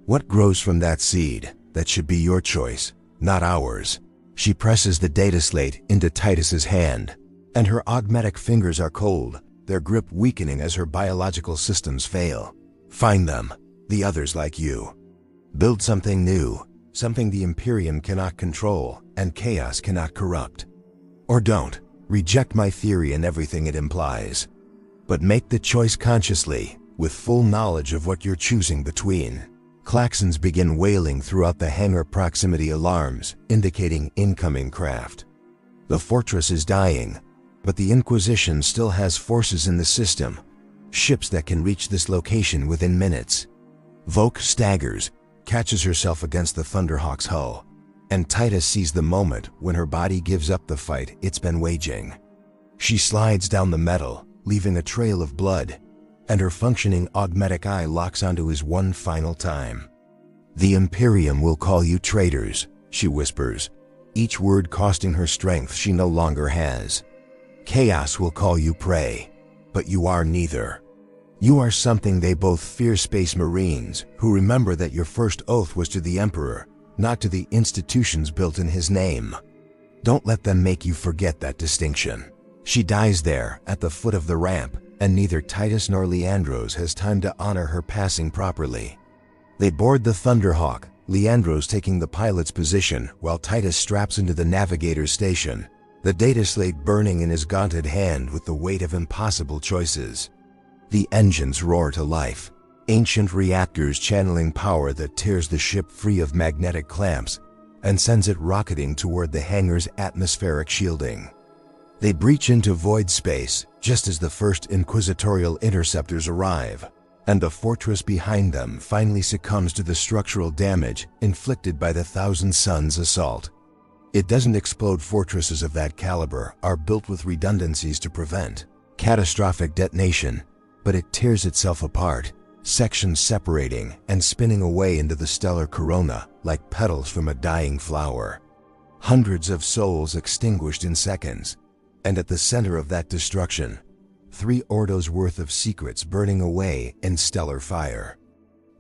What grows from that seed? That should be your choice, not ours. She presses the data slate into Titus's hand, and her augmetic fingers are cold, their grip weakening as her biological systems fail. Find them, the others like you. Build something new, something the Imperium cannot control and chaos cannot corrupt. Or don't, reject my theory and everything it implies. But make the choice consciously, with full knowledge of what you're choosing between. Klaxons begin wailing throughout the hangar, proximity alarms indicating incoming craft. The fortress is dying, but the Inquisition still has forces in the system, ships that can reach this location within minutes. Voke staggers, catches herself against the Thunderhawk's hull, and Titus sees the moment when her body gives up the fight it's been waging. She slides down the metal, leaving a trail of blood, and her functioning augmetic eye locks onto his one final time. The Imperium will call you traitors, she whispers, each word costing her strength she no longer has. Chaos will call you prey, but you are neither. You are something they both fear, Space Marines, who remember that your first oath was to the Emperor, not to the institutions built in his name. Don't let them make you forget that distinction. She dies there, at the foot of the ramp, and neither Titus nor Leandros has time to honor her passing properly. They board the Thunderhawk, Leandros taking the pilot's position while Titus straps into the navigator's station, the data slate burning in his gaunted hand with the weight of impossible choices. The engines roar to life, ancient reactors channeling power that tears the ship free of magnetic clamps and sends it rocketing toward the hangar's atmospheric shielding. They breach into void space just as the first inquisitorial interceptors arrive, and the fortress behind them finally succumbs to the structural damage inflicted by the Thousand Suns assault. It doesn't explode. Fortresses of that caliber are built with redundancies to prevent catastrophic detonation, but it tears itself apart, sections separating and spinning away into the stellar corona like petals from a dying flower. Hundreds of souls extinguished in seconds, and at the center of that destruction, 3 Ordos worth of secrets burning away in stellar fire.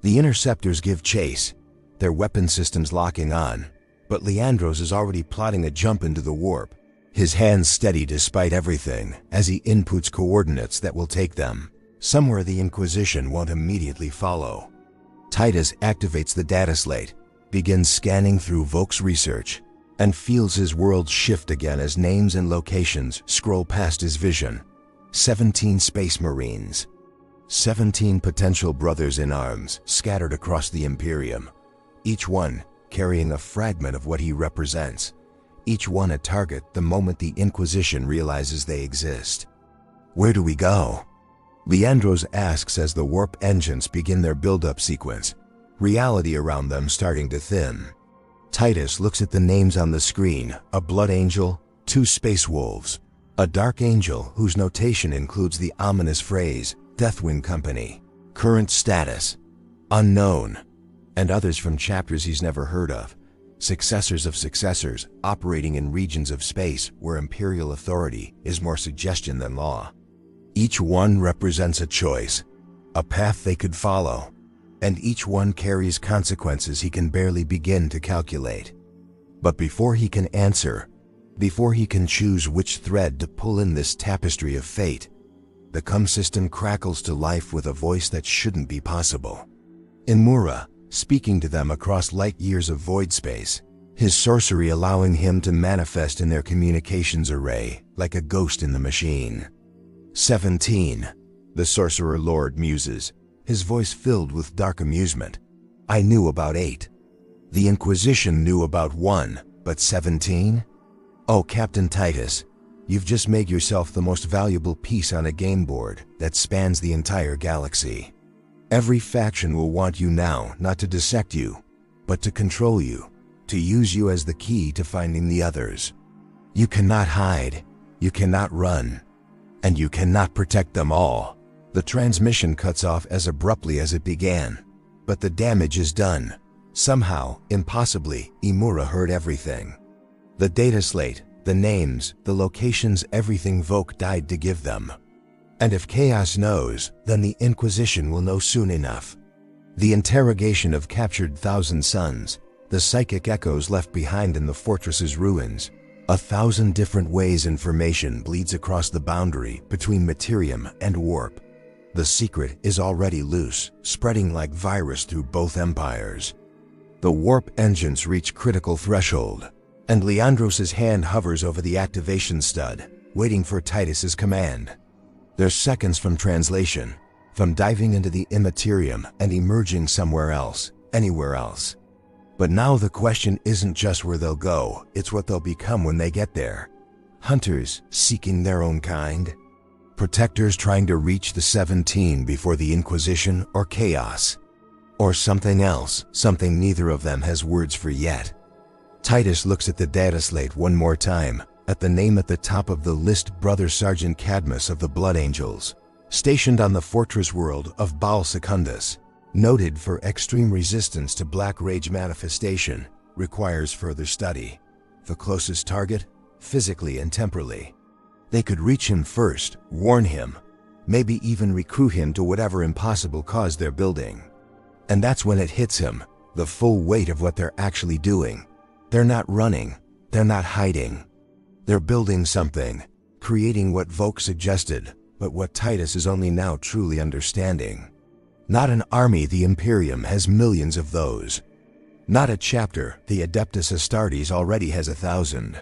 The interceptors give chase, their weapon systems locking on, but Leandros is already plotting a jump into the warp, his hands steady despite everything as he inputs coordinates that will take them somewhere the Inquisition won't immediately follow. Titus activates the data slate, begins scanning through Voke's research, and feels his world shift again as names and locations scroll past his vision. 17 Space Marines. 17 potential brothers in arms scattered across the Imperium, each one carrying a fragment of what he represents, each one a target the moment the Inquisition realizes they exist. Where do we go? Leandros asks as the warp engines begin their build-up sequence, reality around them starting to thin. Titus looks at the names on the screen: a Blood Angel, 2 Space Wolves, a Dark Angel whose notation includes the ominous phrase, Deathwind Company, current status, unknown, and others from chapters he's never heard of, successors of successors operating in regions of space where Imperial authority is more suggestion than law. Each one represents a choice, a path they could follow, and each one carries consequences he can barely begin to calculate. But before he can answer, before he can choose which thread to pull in this tapestry of fate, the CUM system crackles to life with a voice that shouldn't be possible. Imura, speaking to them across light years of void space, his sorcery allowing him to manifest in their communications array like a ghost in the machine. 17, the Sorcerer Lord muses, his voice filled with dark amusement. I knew about 8. The Inquisition knew about 1, but 17? Oh, Captain Titus, you've just made yourself the most valuable piece on a game board that spans the entire galaxy. Every faction will want you now, not to dissect you, but to control you, to use you as the key to finding the others. You cannot hide, you cannot run, and you cannot protect them all. The transmission cuts off as abruptly as it began, but the damage is done. Somehow, impossibly, Imura heard everything. The data slate, the names, the locations, everything Voke died to give them. And if Chaos knows, then the Inquisition will know soon enough. The interrogation of captured Thousand Sons, the psychic echoes left behind in the fortress's ruins. 1,000 different ways information bleeds across the boundary between Imperium and Warp. The secret is already loose, spreading like virus through both empires. The Warp engines reach critical threshold, and Leandros' hand hovers over the activation stud, waiting for Titus's command. They're seconds from translation, from diving into the Imperium and emerging somewhere else, anywhere else. But now the question isn't just where they'll go, it's what they'll become when they get there. Hunters seeking their own kind. Protectors trying to reach the 17 before the Inquisition or Chaos. Or something else, something neither of them has words for yet. Titus looks at the data slate one more time, at the name at the top of the list, Brother Sergeant Cadmus of the Blood Angels, stationed on the fortress world of Baal Secundus, noted for extreme resistance to Black Rage manifestation, requires further study. The closest target, physically and temporally. They could reach him first, warn him, maybe even recruit him to whatever impossible cause they're building. And that's when it hits him, the full weight of what they're actually doing. They're not running, they're not hiding. They're building something, creating what Voke suggested, but what Titus is only now truly understanding. Not an army, the Imperium has millions of those. Not a chapter, the Adeptus Astartes already has 1,000.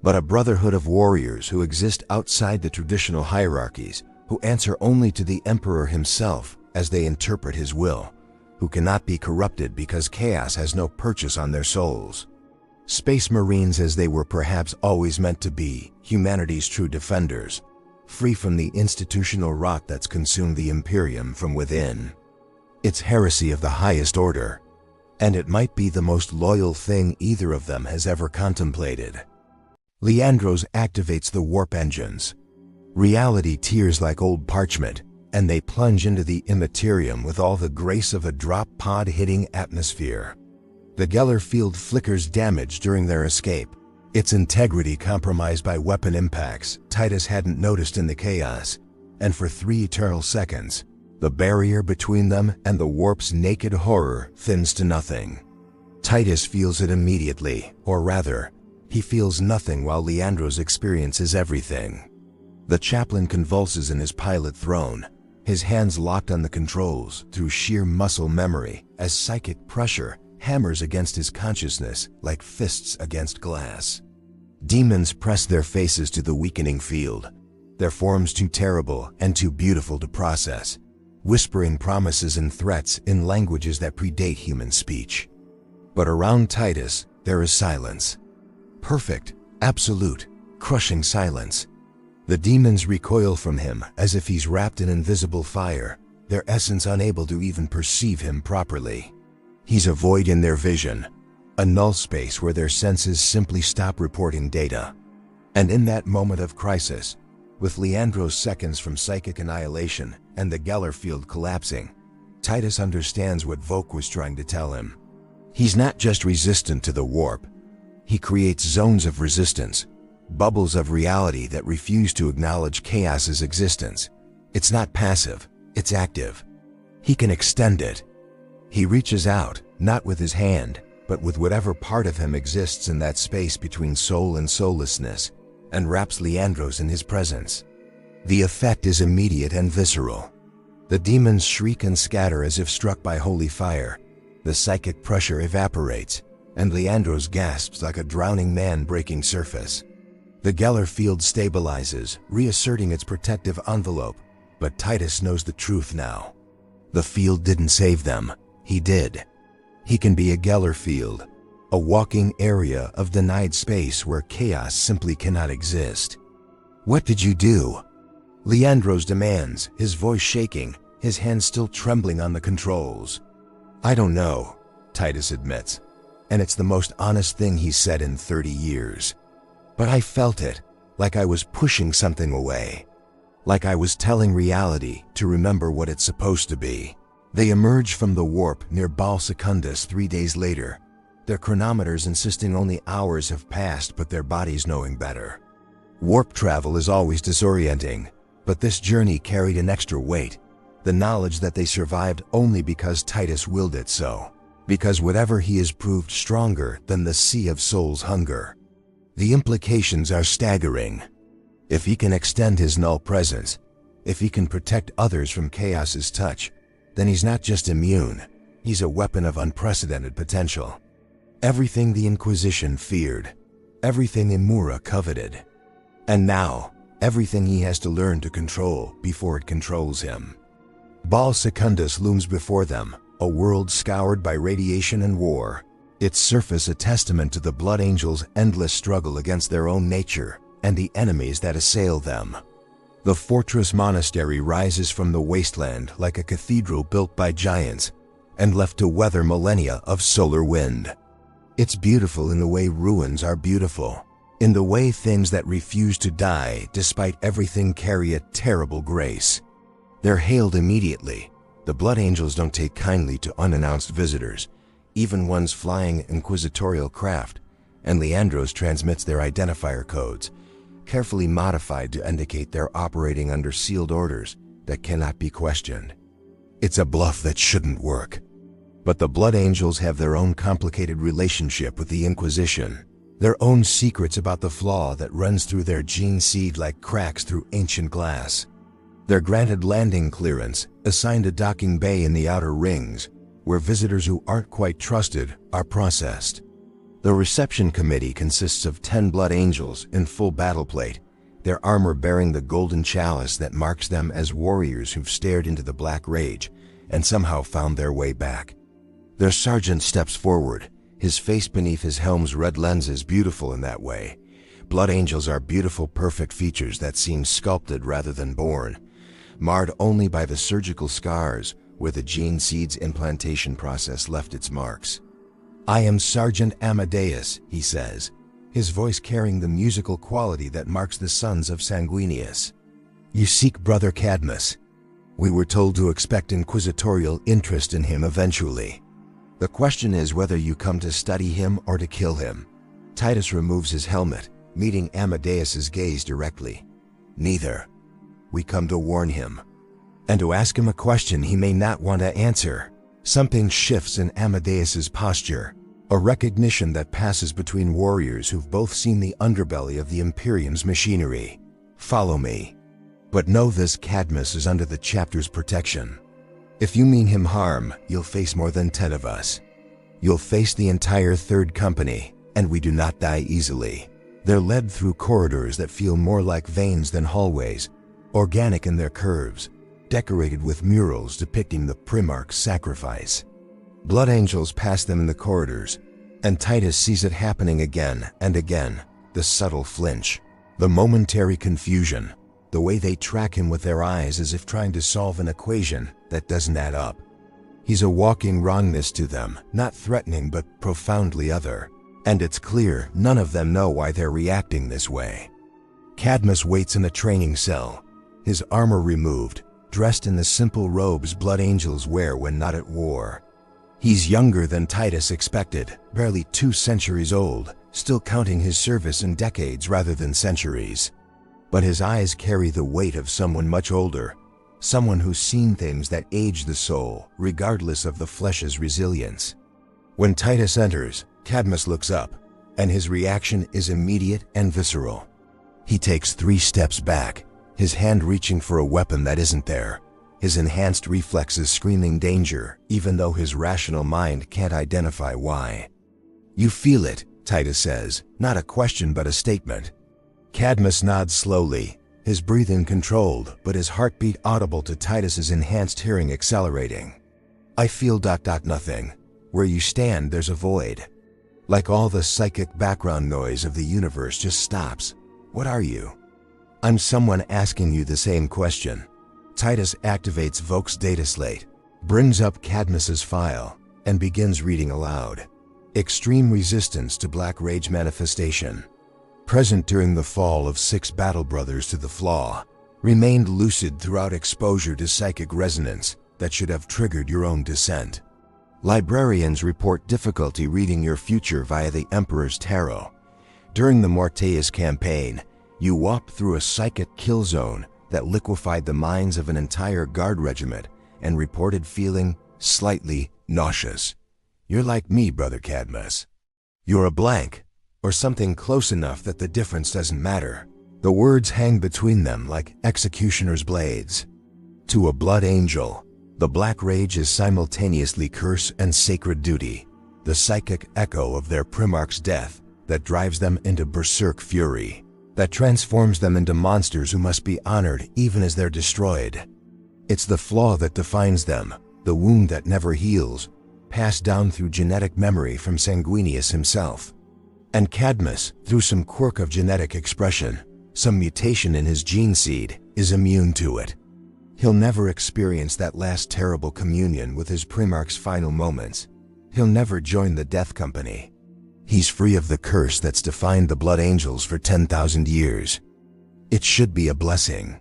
But a brotherhood of warriors who exist outside the traditional hierarchies, who answer only to the Emperor himself as they interpret his will, who cannot be corrupted because chaos has no purchase on their souls. Space Marines as they were perhaps always meant to be, humanity's true defenders, free from the institutional rot that's consumed the Imperium from within. It's heresy of the highest order, and it might be the most loyal thing either of them has ever contemplated. Leandros activates the warp engines. Reality tears like old parchment, and they plunge into the Imperium with all the grace of a drop pod hitting atmosphere. The Geller field flickers damage during their escape, its integrity compromised by weapon impacts Titus hadn't noticed in the chaos, and for 3 eternal seconds, the barrier between them and the warp's naked horror thins to nothing. Titus feels it immediately, or rather, he feels nothing while Leandros experiences everything. The chaplain convulses in his pilot throne, his hands locked on the controls through sheer muscle memory as psychic pressure hammers against his consciousness like fists against glass. Demons press their faces to the weakening field, their forms too terrible and too beautiful to process, whispering promises and threats in languages that predate human speech. But around Titus, there is silence. Perfect, absolute, crushing silence. The demons recoil from him as if he's wrapped in invisible fire, their essence unable to even perceive him properly. He's a void in their vision, a null space where their senses simply stop reporting data. And in that moment of crisis, with Leandros seconds from psychic annihilation and the Geller field collapsing, Titus understands what Voke was trying to tell him. He's not just resistant to the warp. He creates zones of resistance, bubbles of reality that refuse to acknowledge chaos's existence. It's not passive, it's active. He can extend it. He reaches out, not with his hand, but with whatever part of him exists in that space between soul and soullessness, and wraps Leandros in his presence. The effect is immediate and visceral. The demons shriek and scatter as if struck by holy fire. The psychic pressure evaporates, and Leandros gasps like a drowning man breaking surface. The Geller field stabilizes, reasserting its protective envelope, but Titus knows the truth now. The field didn't save them. He did. He can be a Geller field, a walking area of denied space where chaos simply cannot exist. "What did you do?" Leandros demands, his voice shaking, his hands still trembling on the controls. "I don't know," Titus admits, and it's the most honest thing he's said in 30 years. "But I felt it, like I was pushing something away. Like I was telling reality to remember what it's supposed to be." They emerge from the warp near Bal Secundus 3 days later, their chronometers insisting only hours have passed but their bodies knowing better. Warp travel is always disorienting, but this journey carried an extra weight, the knowledge that they survived only because Titus willed it so, because whatever he is proved stronger than the Sea of Souls' hunger. The implications are staggering. If he can extend his null presence, if he can protect others from Chaos's touch, then he's not just immune, he's a weapon of unprecedented potential. Everything the Inquisition feared, everything Imura coveted, and now, everything he has to learn to control before it controls him. Bal Secundus looms before them, a world scoured by radiation and war, its surface a testament to the Blood Angels' endless struggle against their own nature and the enemies that assail them. The fortress monastery rises from the wasteland like a cathedral built by giants and left to weather millennia of solar wind. It's beautiful in the way ruins are beautiful, in the way things that refuse to die despite everything carry a terrible grace. They're hailed immediately. The Blood Angels don't take kindly to unannounced visitors, even ones flying inquisitorial craft, and Leandros transmits their identifier codes, carefully modified to indicate they're operating under sealed orders that cannot be questioned. It's a bluff that shouldn't work. But the Blood Angels have their own complicated relationship with the Inquisition, their own secrets about the flaw that runs through their gene seed like cracks through ancient glass. They're granted landing clearance, assigned a docking bay in the outer rings, where visitors who aren't quite trusted are processed. The reception committee consists of 10 Blood Angels in full battle plate, their armor bearing the golden chalice that marks them as warriors who've stared into the Black Rage and somehow found their way back. Their sergeant steps forward, his face beneath his helm's red lenses beautiful in that way. Blood Angels are beautiful, perfect features that seem sculpted rather than born, marred only by the surgical scars where the gene seed's implantation process left its marks. "I am Sergeant Amadeus," he says, his voice carrying the musical quality that marks the sons of Sanguinius. "You seek Brother Cadmus. We were told to expect inquisitorial interest in him eventually. The question is whether you come to study him or to kill him." Titus removes his helmet, meeting Amadeus's gaze directly. "Neither. We come to warn him, and to ask him a question he may not want to answer." Something shifts in Amadeus's posture, a recognition that passes between warriors who've both seen the underbelly of the Imperium's machinery. "Follow me. But know this: Cadmus is under the chapter's protection. If you mean him harm, you'll face more than 10 of us. You'll face the entire Third Company, and we do not die easily." They're led through corridors that feel more like veins than hallways, organic in their curves, decorated with murals depicting the Primarch's sacrifice. Blood Angels pass them in the corridors, and Titus sees it happening again and again, the subtle flinch, the momentary confusion, the way they track him with their eyes as if trying to solve an equation that doesn't add up. He's a walking wrongness to them, not threatening but profoundly other, and it's clear none of them know why they're reacting this way. Cadmus waits in a training cell, his armor removed, dressed in the simple robes Blood Angels wear when not at war. He's younger than Titus expected, barely 2 centuries old, still counting his service in decades rather than centuries. But his eyes carry the weight of someone much older, someone who's seen things that age the soul, regardless of the flesh's resilience. When Titus enters, Cadmus looks up, and his reaction is immediate and visceral. He takes 3 steps back, his hand reaching for a weapon that isn't there, his enhanced reflexes screaming danger, even though his rational mind can't identify why. "You feel it," Titus says, not a question but a statement. Cadmus nods slowly, his breathing controlled, but his heartbeat audible to Titus's enhanced hearing accelerating. "I feel ... nothing. Where you stand, there's a void. Like all the psychic background noise of the universe just stops. What are you? I'm someone asking you the same question. Titus activates Voke's data slate, brings up Cadmus's file, and begins reading aloud. Extreme resistance to Black Rage manifestation. Present during the fall of 6 battle brothers to the flaw. Remained lucid throughout exposure to psychic resonance that should have triggered your own descent. Librarians report difficulty reading your future via the Emperor's Tarot. During the Morteus campaign, you walked through a psychic kill zone that liquefied the minds of an entire guard regiment and reported feeling slightly nauseous. You're like me, Brother Cadmus. You're a blank, or something close enough that the difference doesn't matter. The words hang between them like executioner's blades. To a blood angel, the Black Rage is simultaneously curse and sacred duty, the psychic echo of their Primarch's death that drives them into berserk fury, that transforms them into monsters who must be honored even as they're destroyed. It's the flaw that defines them, the wound that never heals, passed down through genetic memory from Sanguinius himself. And Cadmus, through some quirk of genetic expression, some mutation in his gene seed, is immune to it. He'll never experience that last terrible communion with his Primarch's final moments. He'll never join the death company. He's free of the curse that's defined the Blood Angels for 10,000 years. It should be a blessing.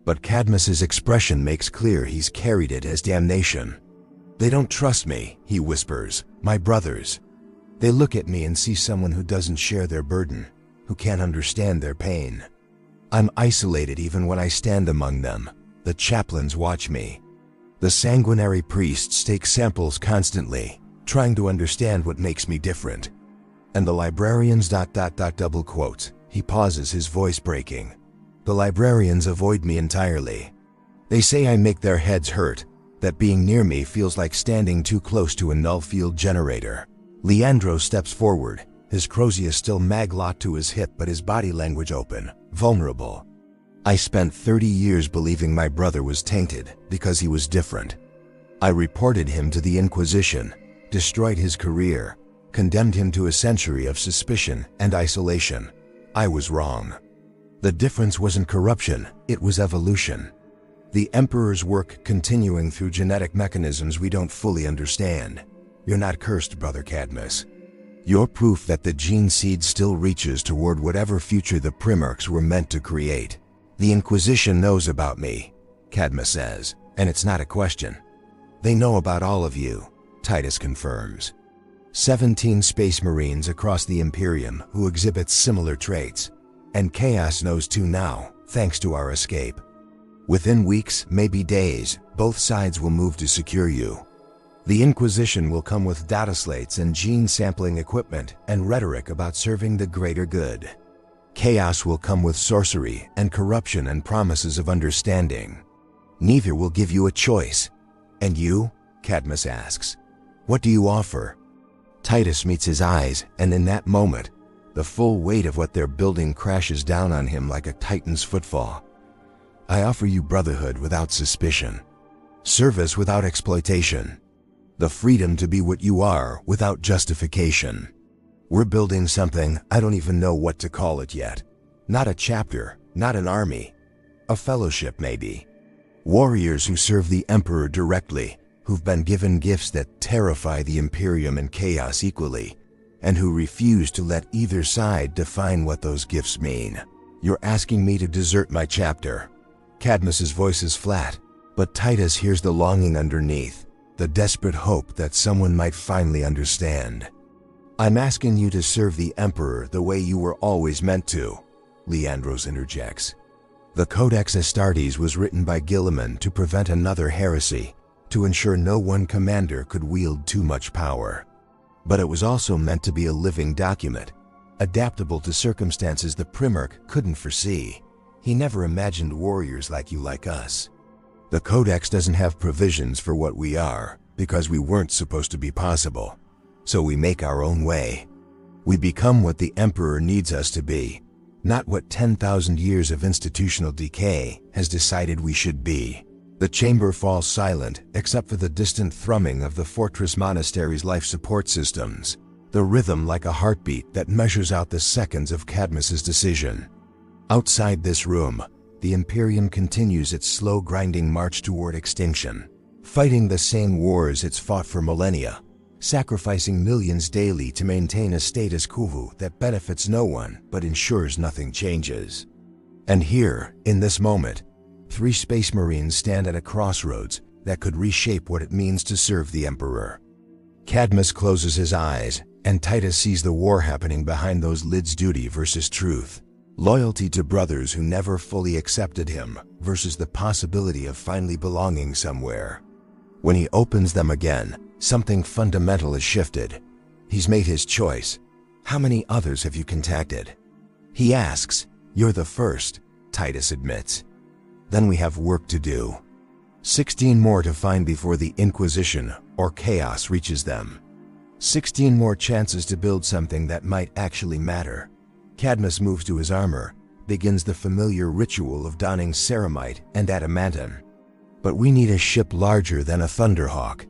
But Cadmus's expression makes clear he's carried it as damnation. They don't trust me, he whispers, my brothers. They look at me and see someone who doesn't share their burden, who can't understand their pain. I'm isolated even when I stand among them. The chaplains watch me. The sanguinary priests take samples constantly, trying to understand what makes me different. And the librarians ... double quotes. He pauses, his voice breaking. The librarians avoid me entirely. They say I make their heads hurt, that being near me feels like standing too close to a null field generator. Leandro steps forward, his crosier still mag-locked to his hip but his body language open, vulnerable. I spent 30 years believing my brother was tainted because he was different. I reported him to the Inquisition, destroyed his career, condemned him to a century of suspicion and isolation. I was wrong. The difference wasn't corruption, it was evolution. The Emperor's work continuing through genetic mechanisms we don't fully understand. You're not cursed, Brother Cadmus. You're proof that the gene seed still reaches toward whatever future the Primarchs were meant to create. The Inquisition knows about me, Cadmus says, and it's not a question. They know about all of you, Titus confirms. 17 Space Marines across the Imperium who exhibit similar traits, and Chaos knows too now, thanks to our escape. Within weeks, maybe days, both sides will move to secure you. The Inquisition will come with data slates and gene sampling equipment and rhetoric about serving the greater good. Chaos will come with sorcery and corruption and promises of understanding. Neither will give you a choice. And you? Cadmus asks. What do you offer? Titus meets his eyes, and in that moment, the full weight of what they're building crashes down on him like a titan's footfall. I offer you brotherhood without suspicion, service without exploitation, the freedom to be what you are without justification. We're building something I don't even know what to call it yet. Not a chapter, not an army. A fellowship, maybe. Warriors who serve the Emperor directly, who've been given gifts that terrify the Imperium and Chaos equally, and who refuse to let either side define what those gifts mean. You're asking me to desert my chapter. Cadmus's voice is flat, but Titus hears the longing underneath, the desperate hope that someone might finally understand. I'm asking you to serve the Emperor the way you were always meant to, Leandros interjects. The Codex Astartes was written by Gilliman to prevent another heresy, to ensure no one commander could wield too much power. But it was also meant to be a living document, adaptable to circumstances the Primarch couldn't foresee. He never imagined warriors like you, like us. The Codex doesn't have provisions for what we are, because we weren't supposed to be possible. So we make our own way. We become what the Emperor needs us to be, not what 10,000 years of institutional decay has decided we should be. The chamber falls silent except for the distant thrumming of the fortress monastery's life support systems, the rhythm like a heartbeat that measures out the seconds of Cadmus's decision. Outside this room, the Imperium continues its slow grinding march toward extinction, fighting the same wars it's fought for millennia, sacrificing millions daily to maintain a status quo that benefits no one but ensures nothing changes. And here, in this moment, 3 Space Marines stand at a crossroads that could reshape what it means to serve the Emperor. Cadmus closes his eyes, and Titus sees the war happening behind those lids: duty versus truth, loyalty to brothers who never fully accepted him versus the possibility of finally belonging somewhere. When he opens them again, something fundamental has shifted. He's made his choice. How many others have you contacted? He asks. You're the first, Titus admits. Then we have work to do. 16 more to find before the Inquisition or chaos reaches them. 16 more chances to build something that might actually matter. Cadmus moves to his armor, begins the familiar ritual of donning ceramite and adamantine. But we need a ship larger than a Thunderhawk.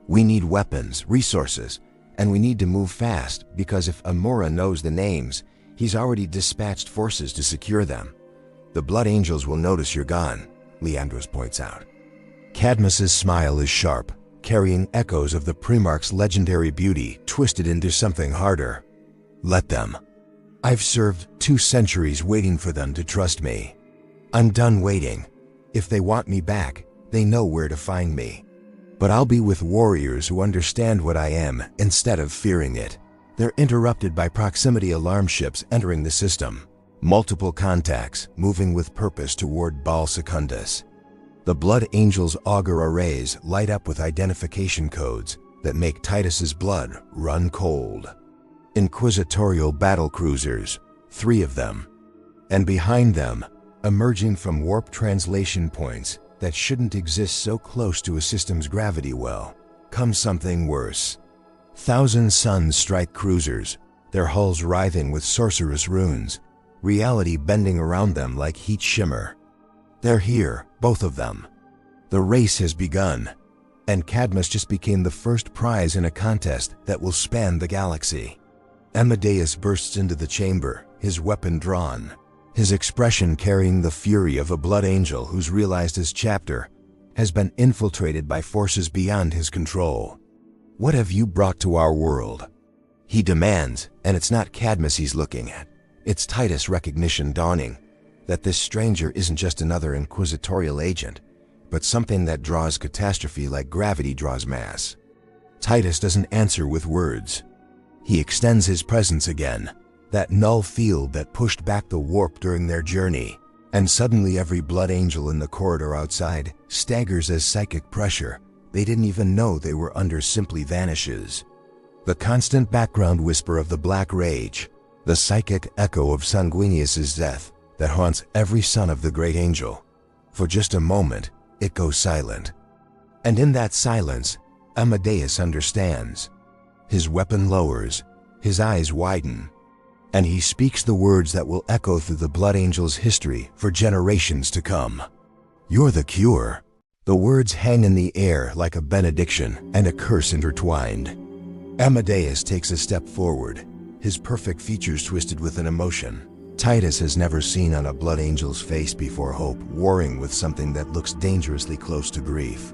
We need weapons, resources, and we need to move fast because if Amora knows the names, he's already dispatched forces to secure them. The Blood Angels will notice you're gone, Leandros points out. Cadmus's smile is sharp, carrying echoes of the Primarch's legendary beauty twisted into something harder. Let them. I've served 2 centuries waiting for them to trust me. I'm done waiting. If they want me back, they know where to find me. But I'll be with warriors who understand what I am instead of fearing it. They're interrupted by proximity alarm ships entering the system. Multiple contacts moving with purpose toward Baal Secundus. The Blood Angels' auger arrays light up with identification codes that make Titus's blood run cold. Inquisitorial battle cruisers, 3 of them. And behind them, emerging from warp translation points that shouldn't exist so close to a system's gravity well, comes something worse. 1,000 Suns strike cruisers, their hulls writhing with sorcerous runes, reality bending around them like heat shimmer. They're here, both of them. The race has begun, and Cadmus just became the first prize in a contest that will span the galaxy. Amadeus bursts into the chamber, his weapon drawn, his expression carrying the fury of a Blood Angel who's realized his chapter has been infiltrated by forces beyond his control. What have you brought to our world? He demands, and it's not Cadmus he's looking at. It's Titus' recognition dawning that this stranger isn't just another inquisitorial agent, but something that draws catastrophe like gravity draws mass. Titus doesn't answer with words. He extends his presence again, that null field that pushed back the warp during their journey, and suddenly every Blood Angel in the corridor outside staggers as psychic pressure they didn't even know they were under simply vanishes. The constant background whisper of the Black Rage, the psychic echo of Sanguinius's death that haunts every son of the Great Angel. For just a moment, it goes silent. And in that silence, Amadeus understands. His weapon lowers, his eyes widen, and he speaks the words that will echo through the Blood Angel's history for generations to come. You're the cure. The words hang in the air like a benediction and a curse intertwined. Amadeus takes a step forward, his perfect features twisted with an emotion Titus has never seen on a Blood Angel's face before, hope warring with something that looks dangerously close to grief.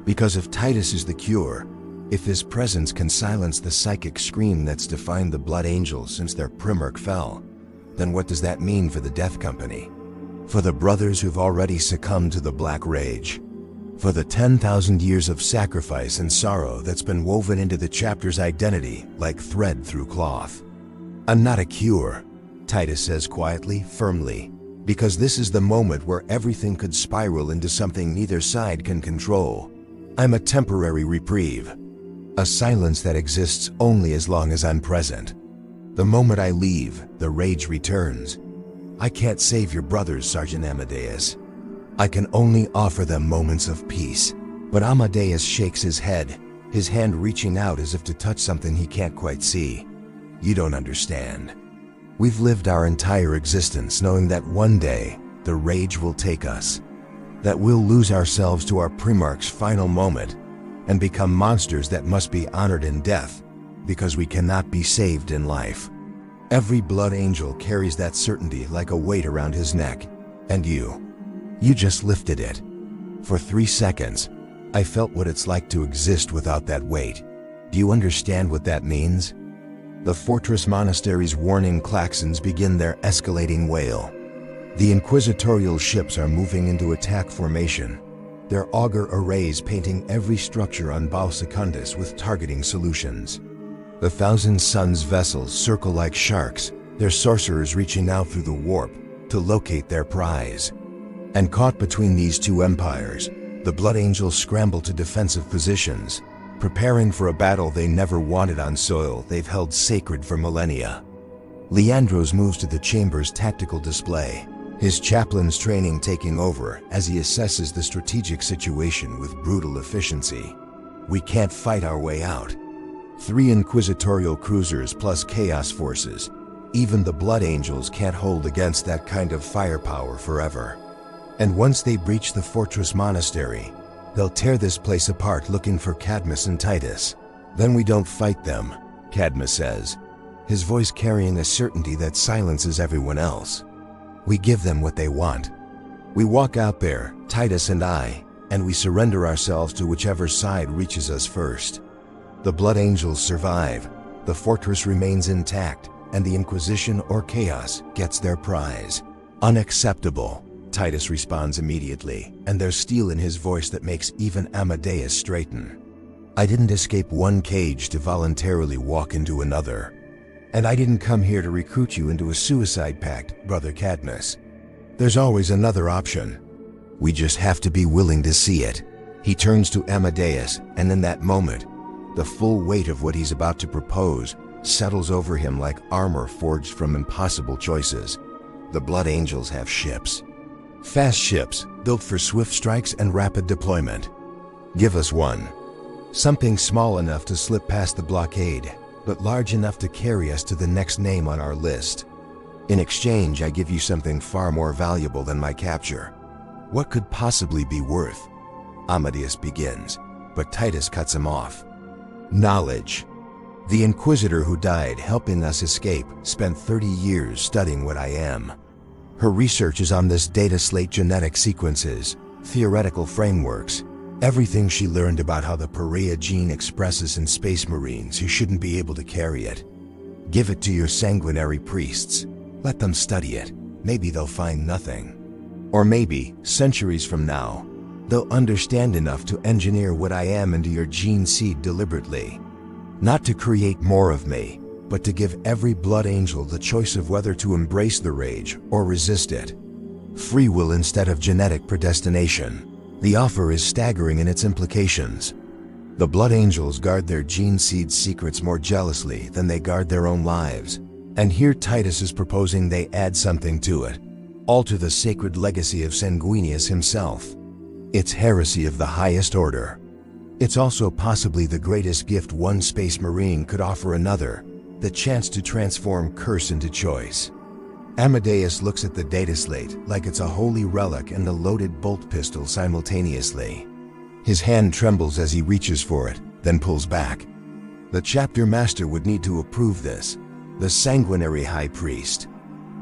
Because if Titus is the cure, if his presence can silence the psychic scream that's defined the Blood Angels since their Primarch fell, then what does that mean for the Death Company? For the brothers who've already succumbed to the Black Rage? For the 10,000 years of sacrifice and sorrow that's been woven into the chapter's identity like thread through cloth? I'm not a cure, Titus says quietly, firmly, because this is the moment where everything could spiral into something neither side can control. I'm a temporary reprieve, a silence that exists only as long as I'm present. The moment I leave, the rage returns. I can't save your brothers, Sergeant Amadeus. I can only offer them moments of peace. But Amadeus shakes his head, his hand reaching out as if to touch something he can't quite see. You don't understand. We've lived our entire existence knowing that one day, the rage will take us. that we'll lose ourselves to our Primarch's final moment and become monsters that must be honored in death because we cannot be saved in life. Every blood angel carries that certainty like a weight around his neck, and you just lifted it. For 3 seconds, I felt what it's like to exist without that weight. Do you understand what that means? The fortress monastery's warning klaxons begin their escalating wail. The inquisitorial ships are moving into attack formation, their auger arrays painting every structure on Bao Secundus with targeting solutions. The Thousand Suns vessels circle like sharks, their sorcerers reaching out through the warp to locate their prize. And caught between these two empires, the Blood Angels scramble to defensive positions, preparing for a battle they never wanted on soil they've held sacred for millennia. Leandros moves to the chamber's tactical display, his chaplain's training taking over as he assesses the strategic situation with brutal efficiency. We can't fight our way out. 3 inquisitorial cruisers plus chaos forces. Even the Blood Angels can't hold against that kind of firepower forever. And once they breach the fortress monastery, they'll tear this place apart looking for Cadmus and Titus. Then we don't fight them, Cadmus says, his voice carrying a certainty that silences everyone else. We give them what they want. We walk out there, Titus and I, and we surrender ourselves to whichever side reaches us first. The Blood Angels survive, the fortress remains intact, and the Inquisition or Chaos gets their prize. Unacceptable, Titus responds immediately, and there's steel in his voice that makes even Amadeus straighten. I didn't escape one cage to voluntarily walk into another. And I didn't come here to recruit you into a suicide pact, Brother Cadmus. There's always another option. We just have to be willing to see it. He turns to Amadeus, and in that moment, the full weight of what he's about to propose settles over him like armor forged from impossible choices. The Blood Angels have ships. Fast ships, built for swift strikes and rapid deployment. Give us one. Something small enough to slip past the blockade, but large enough to carry us to the next name on our list. In exchange, I give you something far more valuable than my capture. What could possibly be worth? Amadeus begins, but Titus cuts him off. Knowledge. The Inquisitor who died helping us escape spent 30 years studying what I am. Her research is on this data slate: genetic sequences, theoretical frameworks, everything she learned about how the Pariah gene expresses in space marines who shouldn't be able to carry it. Give it to your sanguinary priests. Let them study it. Maybe they'll find nothing. Or maybe, centuries from now, they'll understand enough to engineer what I am into your gene seed deliberately. Not to create more of me, but to give every Blood Angel the choice of whether to embrace the rage or resist it. Free will instead of genetic predestination. The offer is staggering in its implications. The Blood Angels guard their gene seed secrets more jealously than they guard their own lives. And here Titus is proposing they add something to it. Alter the sacred legacy of Sanguinius himself. It's heresy of the highest order. It's also possibly the greatest gift one Space Marine could offer another, the chance to transform curse into choice. Amadeus looks at the data slate like it's a holy relic and a loaded bolt pistol simultaneously. His hand trembles as he reaches for it, then pulls back. The chapter master would need to approve this, the sanguinary high priest.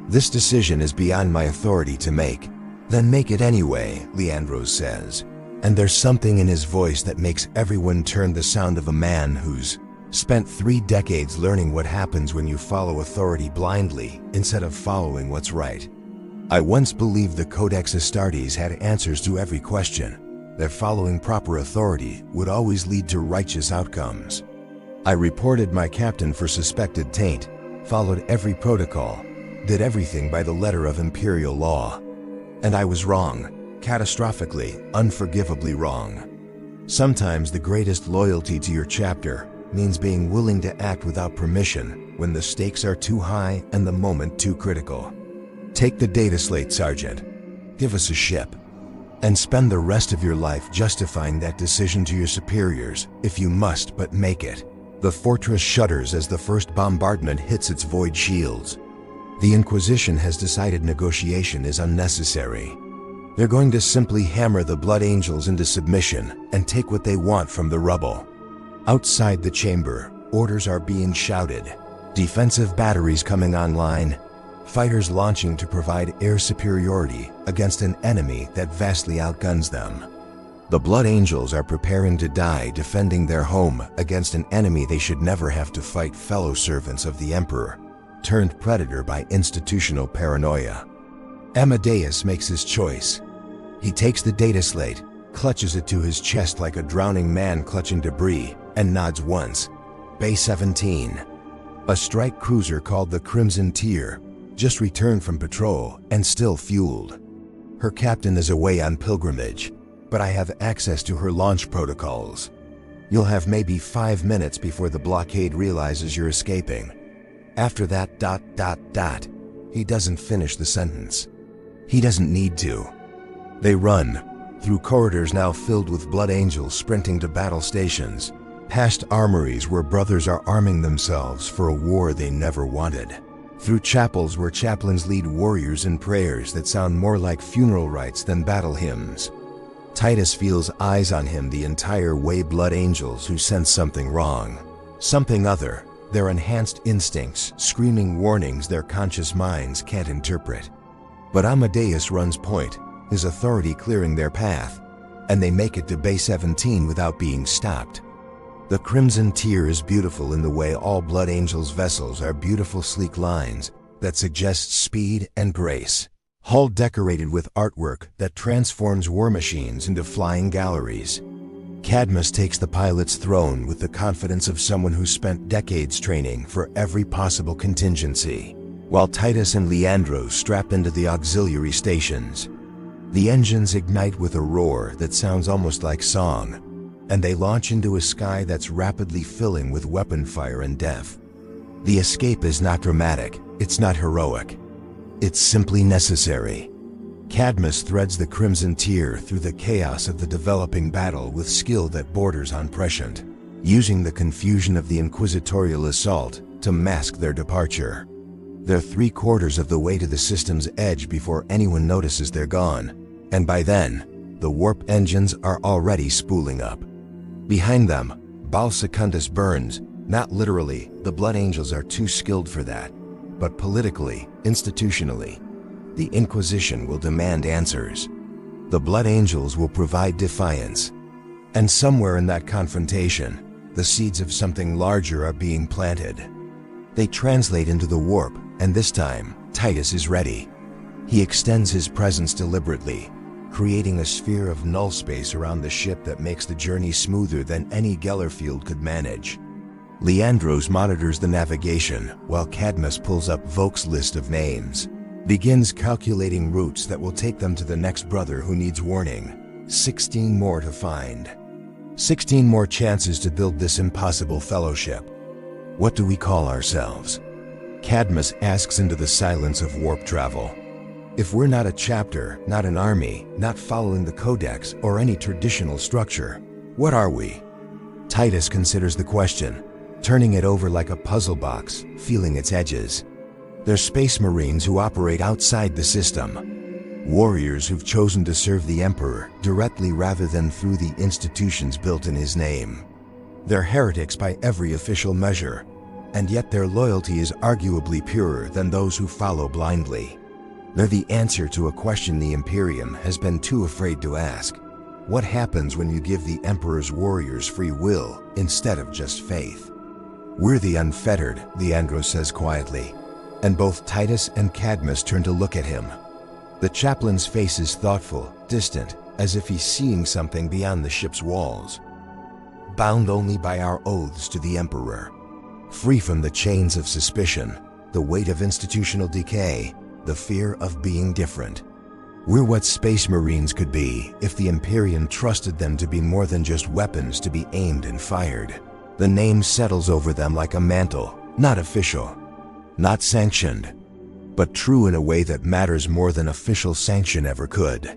This decision is beyond my authority to make. Then make it anyway, Leandros says. And there's something in his voice that makes everyone turn, the sound of a man who's spent 3 decades learning what happens when you follow authority blindly instead of following what's right. I once believed the Codex Astartes had answers to every question, that following proper authority would always lead to righteous outcomes. I reported my captain for suspected taint, followed every protocol, did everything by the letter of imperial law. And I was wrong, catastrophically, unforgivably wrong. Sometimes the greatest loyalty to your chapter means being willing to act without permission when the stakes are too high and the moment too critical. Take the data slate, Sergeant. Give us a ship. And spend the rest of your life justifying that decision to your superiors, if you must, but make it. The fortress shudders as the first bombardment hits its void shields. The Inquisition has decided negotiation is unnecessary. They're going to simply hammer the Blood Angels into submission and take what they want from the rubble. Outside the chamber, orders are being shouted. Defensive batteries coming online. Fighters launching to provide air superiority against an enemy that vastly outguns them. The Blood Angels are preparing to die defending their home against an enemy they should never have to fight, fellow servants of the Emperor, turned predator by institutional paranoia. Amadeus makes his choice. He takes the data slate, clutches it to his chest like a drowning man clutching debris, and nods once. Bay 17. A strike cruiser called the Crimson Tier, just returned from patrol and still fueled. Her captain is away on pilgrimage, but I have access to her launch protocols. You'll have maybe 5 minutes before the blockade realizes you're escaping. After that ... He doesn't finish the sentence. He doesn't need to. They run, through corridors now filled with Blood Angels sprinting to battle stations, past armories where brothers are arming themselves for a war they never wanted, through chapels where chaplains lead warriors in prayers that sound more like funeral rites than battle hymns. Titus feels eyes on him the entire way, Blood Angels who sense something wrong, something other, their enhanced instincts screaming warnings their conscious minds can't interpret. But Amadeus runs point, his authority clearing their path, and they make it to Bay 17 without being stopped. The Crimson Tier is beautiful in the way all Blood Angels' vessels are beautiful sleek lines that suggest speed and grace. Hull decorated with artwork that transforms war machines into flying galleries. Cadmus takes the pilot's throne with the confidence of someone who spent decades training for every possible contingency, while Titus and Leandro strap into the auxiliary stations. The engines ignite with a roar that sounds almost like song, and they launch into a sky that's rapidly filling with weapon fire and death. The escape is not dramatic, it's not heroic. It's simply necessary. Cadmus threads the Crimson Tier through the chaos of the developing battle with skill that borders on prescient, using the confusion of the inquisitorial assault to mask their departure. They're 3/4 of the way to the system's edge before anyone notices they're gone, and by then, the warp engines are already spooling up. Behind them, Baal Secundus burns. Not literally, the Blood Angels are too skilled for that, but politically, institutionally, the Inquisition will demand answers. The Blood Angels will provide defiance. And somewhere in that confrontation, the seeds of something larger are being planted. They translate into the warp, and this time, Titus is ready. He extends his presence deliberately, creating a sphere of null space around the ship that makes the journey smoother than any Gellerfield could manage. Leandros monitors the navigation, while Cadmus pulls up Vok's list of names, begins calculating routes that will take them to the next brother who needs warning. 16 more to find. 16 more chances to build this impossible fellowship. What do we call ourselves? Cadmus asks into the silence of warp travel. If we're not a chapter, not an army, not following the codex or any traditional structure, what are we? Titus considers the question, turning it over like a puzzle box, feeling its edges. They're space marines who operate outside the system. Warriors who've chosen to serve the Emperor directly rather than through the institutions built in his name. They're heretics by every official measure, and yet their loyalty is arguably purer than those who follow blindly. They're the answer to a question the Imperium has been too afraid to ask. What happens when you give the Emperor's warriors free will instead of just faith? We're the unfettered, Leandros says quietly, and both Titus and Cadmus turn to look at him. The chaplain's face is thoughtful, distant, as if he's seeing something beyond the ship's walls. Bound only by our oaths to the Emperor, free from the chains of suspicion, the weight of institutional decay, the fear of being different. We're what Space Marines could be if the Imperium trusted them to be more than just weapons to be aimed and fired. The name settles over them like a mantle, not official, not sanctioned, but true in a way that matters more than official sanction ever could.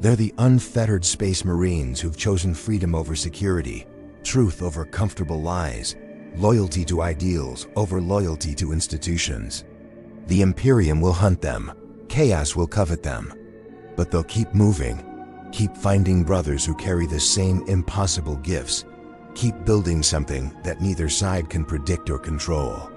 They're the unfettered Space Marines who've chosen freedom over security, truth over comfortable lies, loyalty to ideals over loyalty to institutions. The Imperium will hunt them, chaos will covet them. But they'll keep moving, keep finding brothers who carry the same impossible gifts, keep building something that neither side can predict or control.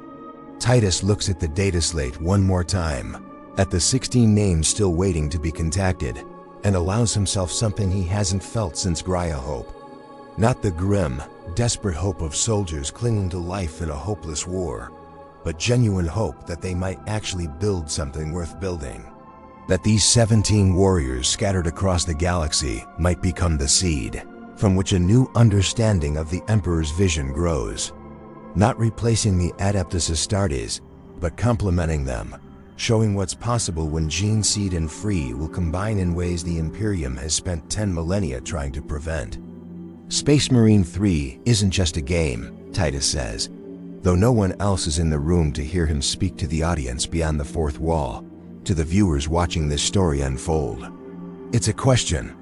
Titus looks at the data slate one more time, at the 16 names still waiting to be contacted, and allows himself something he hasn't felt since Gaia hope. Not the grim, desperate hope of soldiers clinging to life in a hopeless war, but genuine hope that they might actually build something worth building. That these 17 warriors scattered across the galaxy might become the seed from which a new understanding of the Emperor's vision grows. Not replacing the Adeptus Astartes, but complementing them, showing what's possible when Gene Seed and Free will combine in ways the Imperium has spent 10 millennia trying to prevent. Space Marine 3 isn't just a game, Titus says, though no one else is in the room to hear him speak to the audience beyond the fourth wall, to the viewers watching this story unfold. It's a question.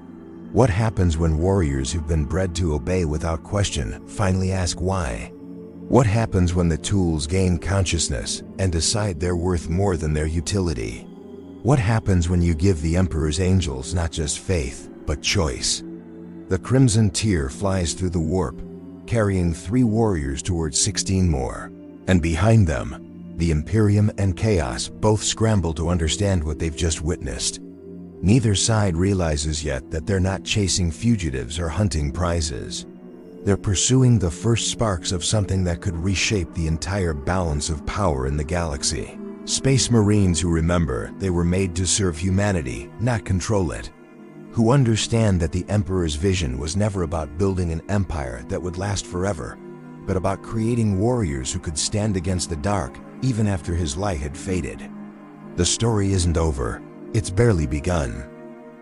What happens when warriors who've been bred to obey without question finally ask why? What happens when the tools gain consciousness and decide they're worth more than their utility? What happens when you give the Emperor's angels not just faith, but choice? The crimson tear flies through the warp, carrying 3 warriors towards 16 more, and behind them, the Imperium and Chaos both scramble to understand what they've just witnessed. Neither side realizes yet that they're not chasing fugitives or hunting prizes. They're pursuing the first sparks of something that could reshape the entire balance of power in the galaxy. Space Marines who remember they were made to serve humanity, not control it. Who understand that the Emperor's vision was never about building an empire that would last forever, but about creating warriors who could stand against the dark even after his light had faded. The story isn't over. It's barely begun.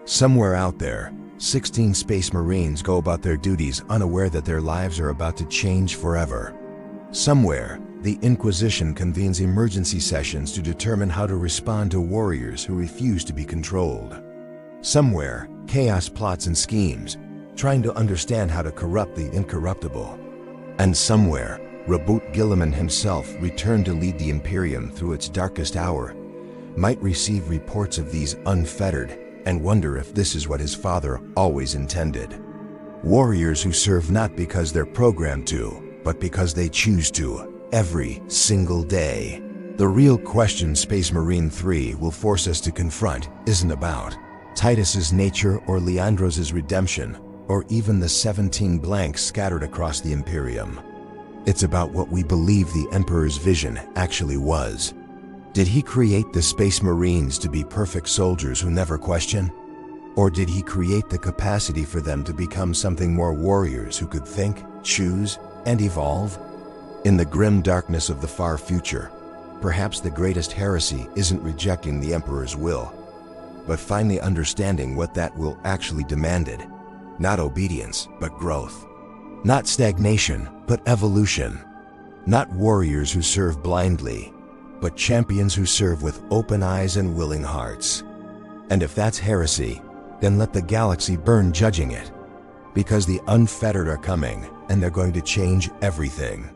Somewhere out there, 16 Space Marines go about their duties unaware that their lives are about to change forever. Somewhere, the Inquisition convenes emergency sessions to determine how to respond to warriors who refuse to be controlled. Somewhere, Chaos plots and schemes, trying to understand how to corrupt the incorruptible. And somewhere, Reboot Gilliman himself, returned to lead the Imperium through its darkest hour, might receive reports of these unfettered and wonder if this is what his father always intended. Warriors who serve not because they're programmed to, but because they choose to, every single day. The real question Space Marine 3 will force us to confront isn't about Titus's nature or Leandros' redemption, or even the 17 blanks scattered across the Imperium. It's about what we believe the Emperor's vision actually was. Did he create the Space Marines to be perfect soldiers who never question? Or did he create the capacity for them to become something more, warriors who could think, choose, and evolve? In the grim darkness of the far future, perhaps the greatest heresy isn't rejecting the Emperor's will, but finally understanding what that will actually demanded. Not obedience, but growth. Not stagnation, but evolution. Not warriors who serve blindly, but champions who serve with open eyes and willing hearts. And if that's heresy, then let the galaxy burn judging it, because the unfettered are coming, and they're going to change everything.